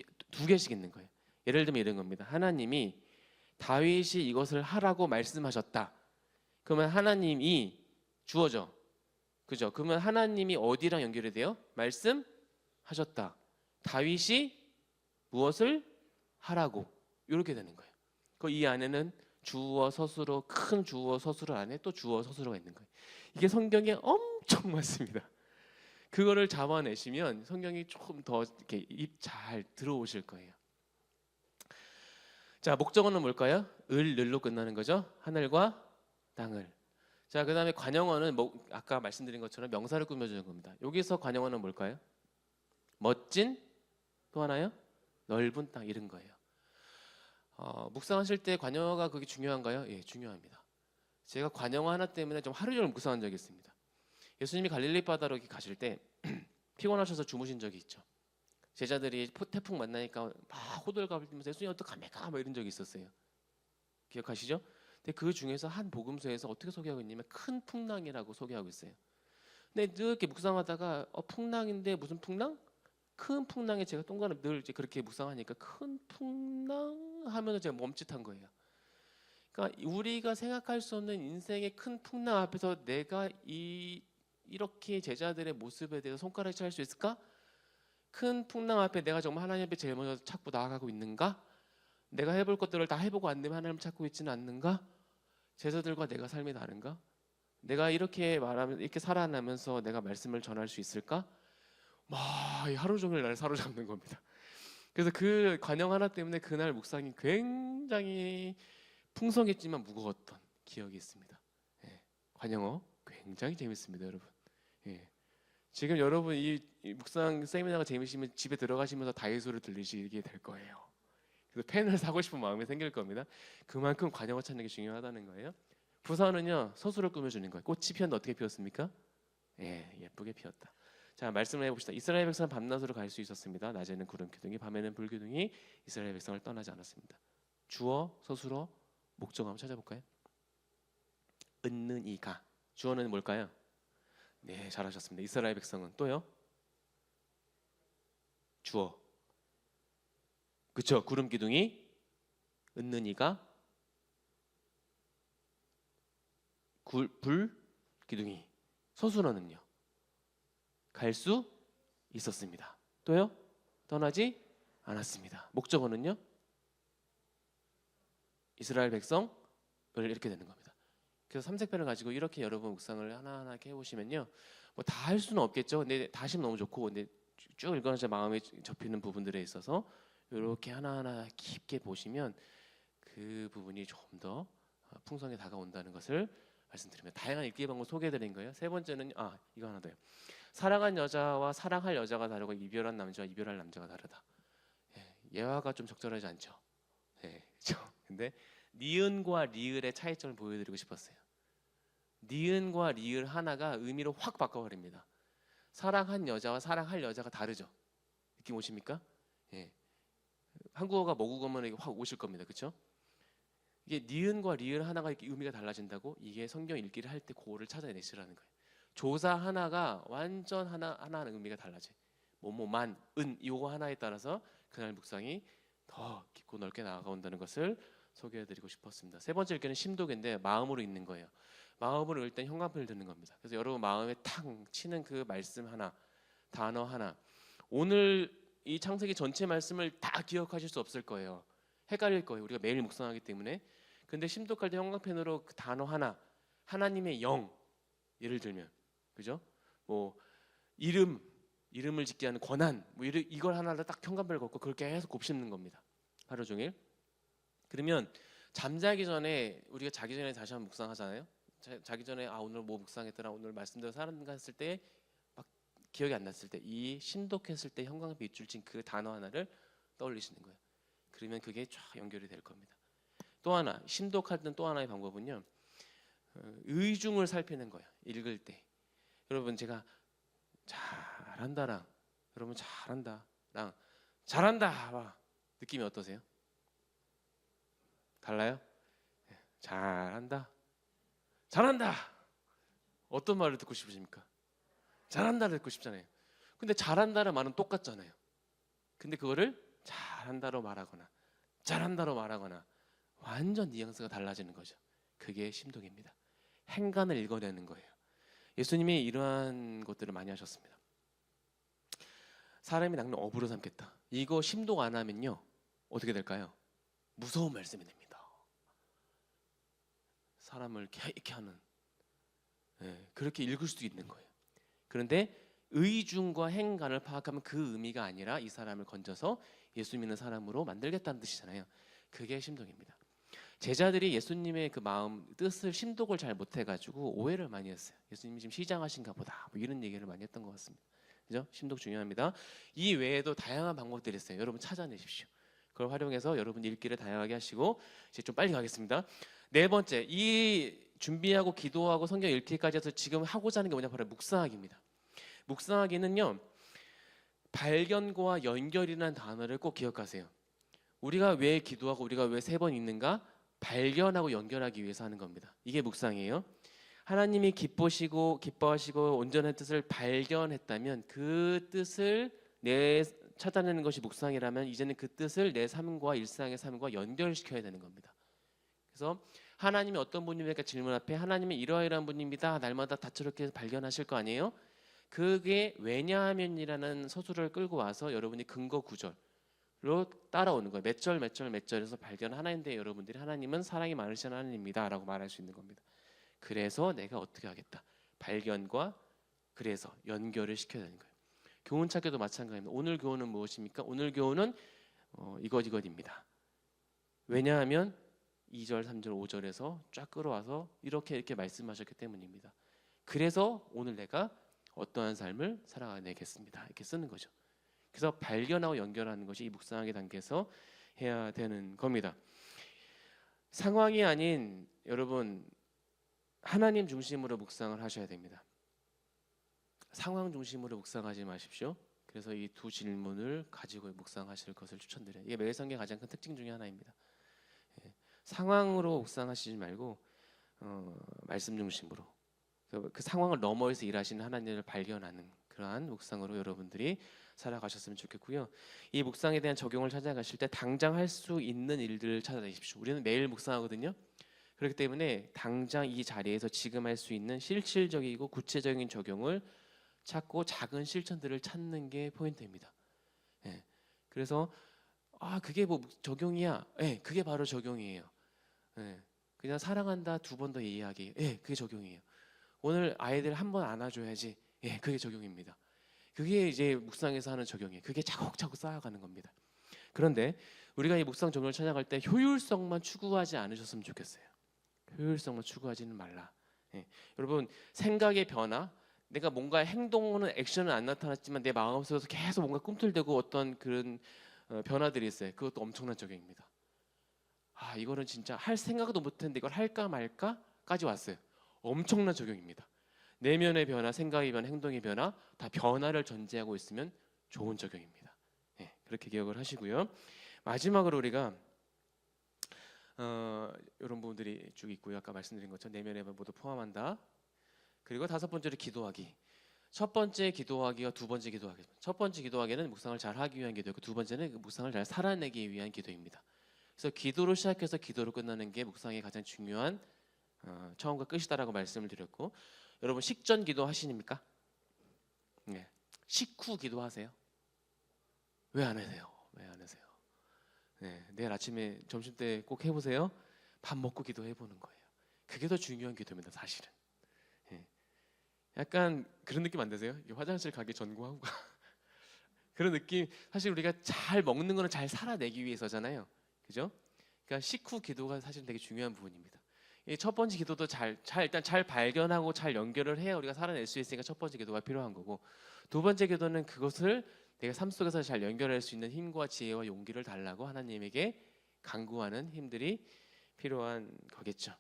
개씩 있는 거예요. 예를 들면 이런 겁니다. 하나님이 다윗이 이것을 하라고 말씀하셨다. 그러면 하나님이 주어죠. 그죠? 그러면 하나님이 어디랑 연결이 돼요? 말씀하셨다. 다윗이 무엇을 하라고 이렇게 되는 거예요. 이 안에는 주어 서술어 큰 주어 서술어 안에 또 주어 서술어가 있는 거예요. 이게 성경에 엄청 많습니다. 그거를 잡아내시면 성경이 조금 더 이렇게 입 잘 들어오실 거예요. 자, 목적어는 뭘까요? 을로 끝나는 거죠. 하늘과 땅을. 자, 그다음에 관용어는 아까 말씀드린 것처럼 명사를 꾸며주는 겁니다. 여기서 관용어는 뭘까요? 멋진 또 하나요? 넓은 땅 이런 거예요. 묵상하실 때 관용어가 그게 중요한가요? 예, 중요합니다. 제가 관용어 하나 때문에 좀 하루 종일 묵상한 적이 있습니다. 예수님이 갈릴리 바다로 가실 때 피곤하셔서 주무신 적이 있죠. 제자들이 태풍 만나니까 막 호들갑을 떨면서 예수님 어떡합니까? 뭐 이런 적이 있었어요. 기억하시죠? 근데 그 중에서 한 복음서에서 어떻게 소개하고 있냐면 큰 풍랑이라고 소개하고 있어요. 근데 이렇게 묵상하다가 풍랑인데 무슨 풍랑? 큰 풍랑에 제가 동그란 늘 이제 그렇게 묵상하니까 큰 풍랑 하면서 제가 멈칫한 거예요. 그러니까 우리가 생각할 수 없는 인생의 큰 풍랑 앞에서 내가 이렇게 제자들의 모습에 대해서 손가락질 할 수 있을까? 큰 풍랑 앞에 내가 정말 하나님 앞에 제일 먼저 찾고 나아가고 있는가? 내가 해볼 것들을 다 해보고 안 되면 하나님을 찾고 있지는 않는가? 제자들과 내가 삶이 다른가? 내가 이렇게 말하면 이렇게 살아나면서 내가 말씀을 전할 수 있을까? 막 하루 종일 나를 사로잡는 겁니다. 그래서 그 관영 하나 때문에 그날 묵상이 굉장히 풍성했지만 무거웠던 기억이 있습니다. 예, 관영어 굉장히 재밌습니다, 여러분. 예. 지금 여러분 이 묵상 세미나가 재미있으면 집에 들어가시면서 다이소를 들리시게 될 거예요. 그래서 펜을 사고 싶은 마음이 생길 겁니다. 그만큼 관영어 찾는 게 중요하다는 거예요. 부사는요 서술을 꾸며주는 거예요. 꽃이 피었는데 어떻게 피었습니까? 예, 예쁘게 피었다. 자, 말씀을 해봅시다. 이스라엘 백성은 밤낮으로 갈 수 있었습니다. 낮에는 구름 기둥이, 밤에는 불 기둥이 이스라엘 백성을 떠나지 않았습니다. 주어, 서술어, 목적어 한번 찾아볼까요? 은는 이가. 주어는 뭘까요? 네, 잘하셨습니다. 이스라엘 백성은 또요? 주어. 그렇죠. 구름 기둥이, 은는 이가, 불 기둥이. 서술어는요? 갈 수 있었습니다. 또요? 떠나지 않았습니다. 목적어는요? 이스라엘 백성을 이렇게 되는 겁니다. 그래서 삼색편을 가지고 이렇게 여러분 묵상을 하나하나 이렇게 해보시면요, 뭐 다 할 수는 없겠죠. 근데 다 하시면 너무 좋고, 근데 쭉 읽어서 마음에 접히는 부분들에 있어서 이렇게 하나하나 깊게 보시면 그 부분이 조금 더 풍성하게 다가온다는 것을 말씀드립니다. 다양한 읽기 방법 소개해드린 거예요. 세 번째는 이거 하나 더요. 사랑한 여자와 사랑할 여자가 다르고 이별한 남자와 이별할 남자가 다르다. 예화가 좀 적절하지 않죠. 그렇죠. 근데 니은과 리을의 차이점을 보여드리고 싶었어요. 니은과 리을 하나가 의미를 확 바꿔버립니다. 사랑한 여자와 사랑할 여자가 다르죠. 느낌 오십니까? 한국어가 모국어면 이게 확 오실 겁니다. 그렇죠? 이게 니은과 리을 하나가 이렇게 의미가 달라진다고, 이게 성경 읽기를 할 때 그거를 찾아내시라는 거예요. 조사 하나가 완전 하나하나는 의미가 달라져요. 뭐만, 은 이거 하나에 따라서 그날 묵상이 더 깊고 넓게 나아가온다는 것을 소개해드리고 싶었습니다. 세 번째 읽기는 심독인데 마음으로 읽는 거예요. 마음으로 읽을 땐 현관편을 듣는 겁니다. 그래서 여러분 마음에 탁 치는 그 말씀 하나, 단어 하나, 오늘 이 창세기 전체 말씀을 다 기억하실 수 없을 거예요. 헷갈릴 거예요. 우리가 매일 묵상하기 때문에. 근데 심독할 때 현관편으로 그 단어 하나, 하나님의 영, 예를 들면, 그죠? 뭐 이름을 짓게 하는 권한, 뭐 이걸 하나를 딱 현관편을 걷고 그걸 계속 곱씹는 겁니다. 하루 종일. 그러면 잠자기 전에, 우리가 자기 전에 다시 한번 묵상하잖아요. 자기 전에 오늘 뭐 묵상했더라, 오늘 말씀대로 살았는가 했을 때 막 기억이 안 났을 때, 이 심독했을 때 현관에 밑줄 친 그 단어 하나를 떠올리시는 거예요. 그러면 그게 쫙 연결이 될 겁니다. 또 하나, 심독할 때는 또 하나의 방법은요, 의중을 살피는 거예요. 읽을 때. 여러분, 제가 잘한다랑, 여러분 잘한다랑, 잘한다 느낌이 어떠세요? 달라요? 잘한다, 잘한다. 어떤 말을 듣고 싶으십니까? 잘한다를 듣고 싶잖아요. 근데 잘한다는 말은 똑같잖아요. 근데 그거를 잘한다로 말하거나 잘한다로 말하거나 완전 뉘앙스가 달라지는 거죠. 그게 심독입니다. 행간을 읽어내는 거예요. 예수님이 이러한 것들을 많이 하셨습니다. 사람이 낚는 어부로 삼겠다. 이거 심독 안 하면요, 어떻게 될까요? 무서운 말씀이 됩니다. 사람을 이렇게 하는, 그렇게 읽을 수도 있는 거예요. 그런데 의중과 행간을 파악하면 그 의미가 아니라 이 사람을 건져서 예수 믿는 사람으로 만들겠다는 뜻이잖아요. 그게 심독입니다. 제자들이 예수님의 그 마음 뜻을 심독을 잘 못해가지고 오해를 많이 했어요. 예수님이 지금 시장하신가 보다, 뭐 이런 얘기를 많이 했던 것 같습니다. 그죠? 심독 중요합니다. 이 외에도 다양한 방법들이 있어요. 여러분 찾아내십시오. 그걸 활용해서 여러분 읽기를 다양하게 하시고, 이제 좀 빨리 가겠습니다. 네 번째, 이 준비하고 기도하고 성경 읽기까지 해서 지금 하고자 하는 게 뭐냐, 바로 묵상하기입니다. 묵상하기는요, 발견과 연결이라는 단어를 꼭 기억하세요. 우리가 왜 기도하고 우리가 왜 3번 읽는가? 발견하고 연결하기 위해서 하는 겁니다. 이게 묵상이에요. 하나님이 기뻐하시고 온전한 뜻을 발견했다면 그 뜻을 찾아내는 것이 묵상이라면, 이제는 그 뜻을 내 삶과 일상의 삶과 연결시켜야 되는 겁니다. 그래서 하나님이 어떤 분입니까? 질문 앞에 하나님이 이러이러한 분입니다. 날마다 다채롭게 발견하실 거 아니에요? 그게 왜냐하면이라는 서술을 끌고 와서 여러분이 근거 구절로 따라오는 거예요. 몇 절에서 발견하나인데 여러분들이 하나님은 사랑이 많으신 하나님입니다 라고 말할 수 있는 겁니다. 그래서 내가 어떻게 하겠다. 발견과 그래서 연결을 시켜야 되는 거예요. 교훈 찾기도 마찬가지입니다. 오늘 교훈은 무엇입니까? 오늘 교훈은 이것입니다. 왜냐하면 2절, 3절, 5절에서 쫙 끌어와서 이렇게 말씀하셨기 때문입니다. 그래서 오늘 내가 어떠한 삶을 살아내겠습니다. 이렇게 쓰는 거죠. 그래서 발견하고 연결하는 것이 이 묵상하기 단계에서 해야 되는 겁니다. 상황이 아닌, 여러분, 하나님 중심으로 묵상을 하셔야 됩니다. 상황 중심으로 묵상하지 마십시오. 그래서 이 두 질문을 가지고 묵상하실 것을 추천드려요. 이게 매일성경의 가장 큰 특징 중에 하나입니다. 상황으로 묵상하시지 말고 말씀 중심으로, 그 상황을 넘어서 일하시는 하나님을 발견하는 그러한 묵상으로 여러분들이 살아가셨으면 좋겠고요. 이 묵상에 대한 적용을 찾아가실 때 당장 할 수 있는 일들을 찾아내십시오. 우리는 매일 묵상하거든요. 그렇기 때문에 당장 이 자리에서 지금 할 수 있는 실질적이고 구체적인 적용을 찾고 작은 실천들을 찾는 게 포인트입니다. 예. 그래서 그게 뭐 적용이야. 예, 그게 바로 적용이에요. 예. 그냥 사랑한다 2번 더 이해하기. 예, 그게 적용이에요. 오늘 아이들 한 번 안아줘야지. 예, 그게 적용입니다. 그게 이제 묵상에서 하는 적용이에요. 그게 차곡차곡 쌓아가는 겁니다. 그런데 우리가 이 묵상 적용을 찾아갈 때 효율성만 추구하지 않으셨으면 좋겠어요. 효율성만 추구하지는 말라. 예. 여러분 생각의 변화, 내가 뭔가 행동은 액션은 안 나타났지만 내 마음속에서 계속 뭔가 꿈틀대고 어떤 그런 변화들이 있어요. 그것도 엄청난 적용입니다. 이거는 진짜 할 생각도 못했는데 이걸 할까 말까까지 왔어요. 엄청난 적용입니다. 내면의 변화, 생각의 변화, 행동의 변화 다 변화를 전제하고 있으면 좋은 적용입니다. 예, 그렇게 기억을 하시고요. 마지막으로 우리가 이런 부분들이 쭉 있고요. 아까 말씀드린 것처럼 내면의 변화 모두 포함한다. 그리고 5번째로 기도하기. 첫 번째 기도하기와 2번째 기도하기. 첫 번째 기도하기는 묵상을 잘 하기 위한 기도였고 2번째는 그 묵상을 잘 살아내기 위한 기도입니다. 그래서 기도로 시작해서 기도로 끝나는 게 묵상의 가장 중요한 처음과 끝이다라고 말씀을 드렸고, 여러분 식전 기도 하시니까? 네. 식후 기도하세요? 왜 안 하세요? 왜 안 하세요? 네, 내일 아침에 점심 때 꼭 해보세요. 밥 먹고 기도해 보는 거예요. 그게 더 중요한 기도입니다, 사실은. 네. 약간 그런 느낌 안 드세요? 화장실 가기 전구하고 그런 느낌. 사실 우리가 잘 먹는 거는 잘 살아내기 위해서잖아요, 그죠? 그러니까 식후 기도가 사실 되게 중요한 부분입니다. 이 첫 번째 기도도 일단 잘 발견하고 잘 연결을 해야 우리가 살아낼 수 있으니까 첫 번째 기도가 필요한 거고, 2번째 기도는 그것을 내가 삶 속에서 잘 연결할 수 있는 힘과 지혜와 용기를 달라고 하나님에게 간구하는 힘들이 필요한 거겠죠.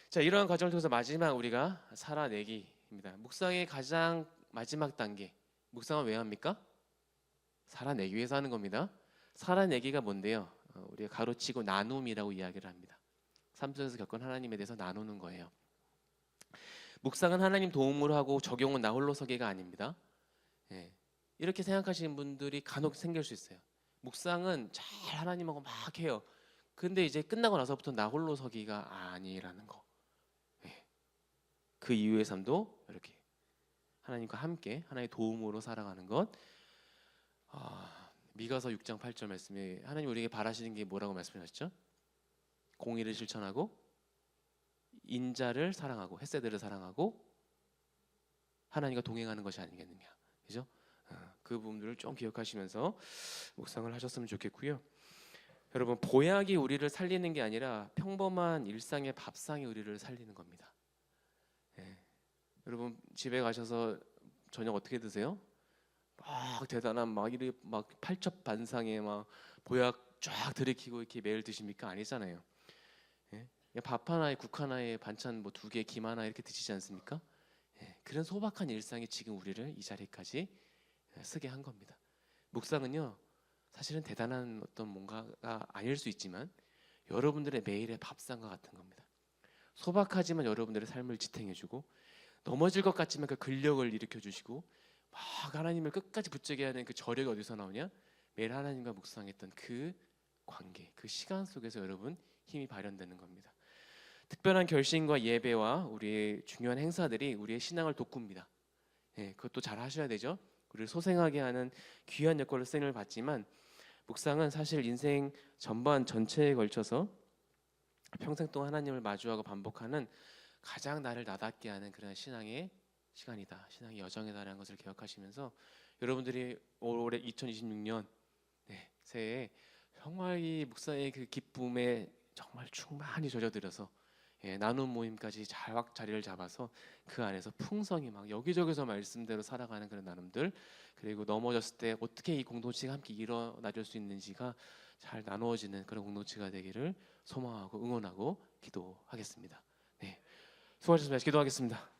자, 이러한 과정을 통해서 마지막 우리가 살아내기입니다. 묵상의 가장 마지막 단계, 묵상은 왜 합니까? 살아내기 위해서 하는 겁니다. 살아내기가 뭔데요? 우리가 가로치고 나눔이라고 이야기를 합니다. 삶 속에서 겪은 하나님에 대해서 나누는 거예요. 묵상은 하나님 도움으로 하고 적용은 나 홀로 서기가 아닙니다. 예. 이렇게 생각하시는 분들이 간혹 생길 수 있어요. 묵상은 잘 하나님하고 막 해요. 근데 이제 끝나고 나서부터 나 홀로 서기가 아니라는 거. 예. 그 이후의 삶도 이렇게 하나님과 함께 하나님의 도움으로 살아가는 것. 미가서 6장 8절 말씀에 하나님 우리에게 바라시는 게 뭐라고 말씀하셨죠? 공의를 실천하고 인자를 사랑하고 헷세들을 사랑하고 하나님과 동행하는 것이 아니겠느냐, 그죠? 그 부분들을 좀 기억하시면서 묵상을 하셨으면 좋겠고요. 여러분 보약이 우리를 살리는 게 아니라 평범한 일상의 밥상이 우리를 살리는 겁니다. 예. 여러분 집에 가셔서 저녁 어떻게 드세요? 막 대단한 막 팔첩반상에 막 보약 쫙 들이키고 이렇게 매일 드십니까? 아니잖아요. 예? 밥 하나에 국 하나에 반찬 뭐 2개, 김 하나 이렇게 드시지 않습니까? 예. 그런 소박한 일상이 지금 우리를 이 자리까지 쓰게 한 겁니다. 묵상은요, 사실은 대단한 어떤 뭔가가 아닐 수 있지만 여러분들의 매일의 밥상과 같은 겁니다. 소박하지만 여러분들의 삶을 지탱해주고, 넘어질 것 같지만 그 근력을 일으켜주시고, 막 하나님을 끝까지 붙들게 하는 그 저력이 어디서 나오냐? 매일 하나님과 묵상했던 그 관계, 그 시간 속에서 여러분 힘이 발현되는 겁니다. 특별한 결심과 예배와 우리의 중요한 행사들이 우리의 신앙을 돋굽니다. 예, 그것도 잘 하셔야 되죠. 우리를 소생하게 하는 귀한 역할을 쓰임을 받지만 묵상은 사실 인생 전체에 걸쳐서 평생 동안 하나님을 마주하고 반복하는 가장 나를 나답게 하는 그런 신앙의 시간이다, 신앙의 여정이다라는 것을 기억하시면서 여러분들이 올해 2026년 새해 정말 이 묵상의 그 기쁨에 정말 충만히 젖어들어서 나눔 모임까지 잘 자리를 잡아서 그 안에서 풍성히 막 여기저기서 말씀대로 살아가는 그런 나눔들, 그리고 넘어졌을 때 어떻게 이 공동체가 함께 일어나줄 수 있는지가 잘 나누어지는 그런 공동체가 되기를 소망하고 응원하고 기도하겠습니다. 네, 수고하셨습니다. 기도하겠습니다.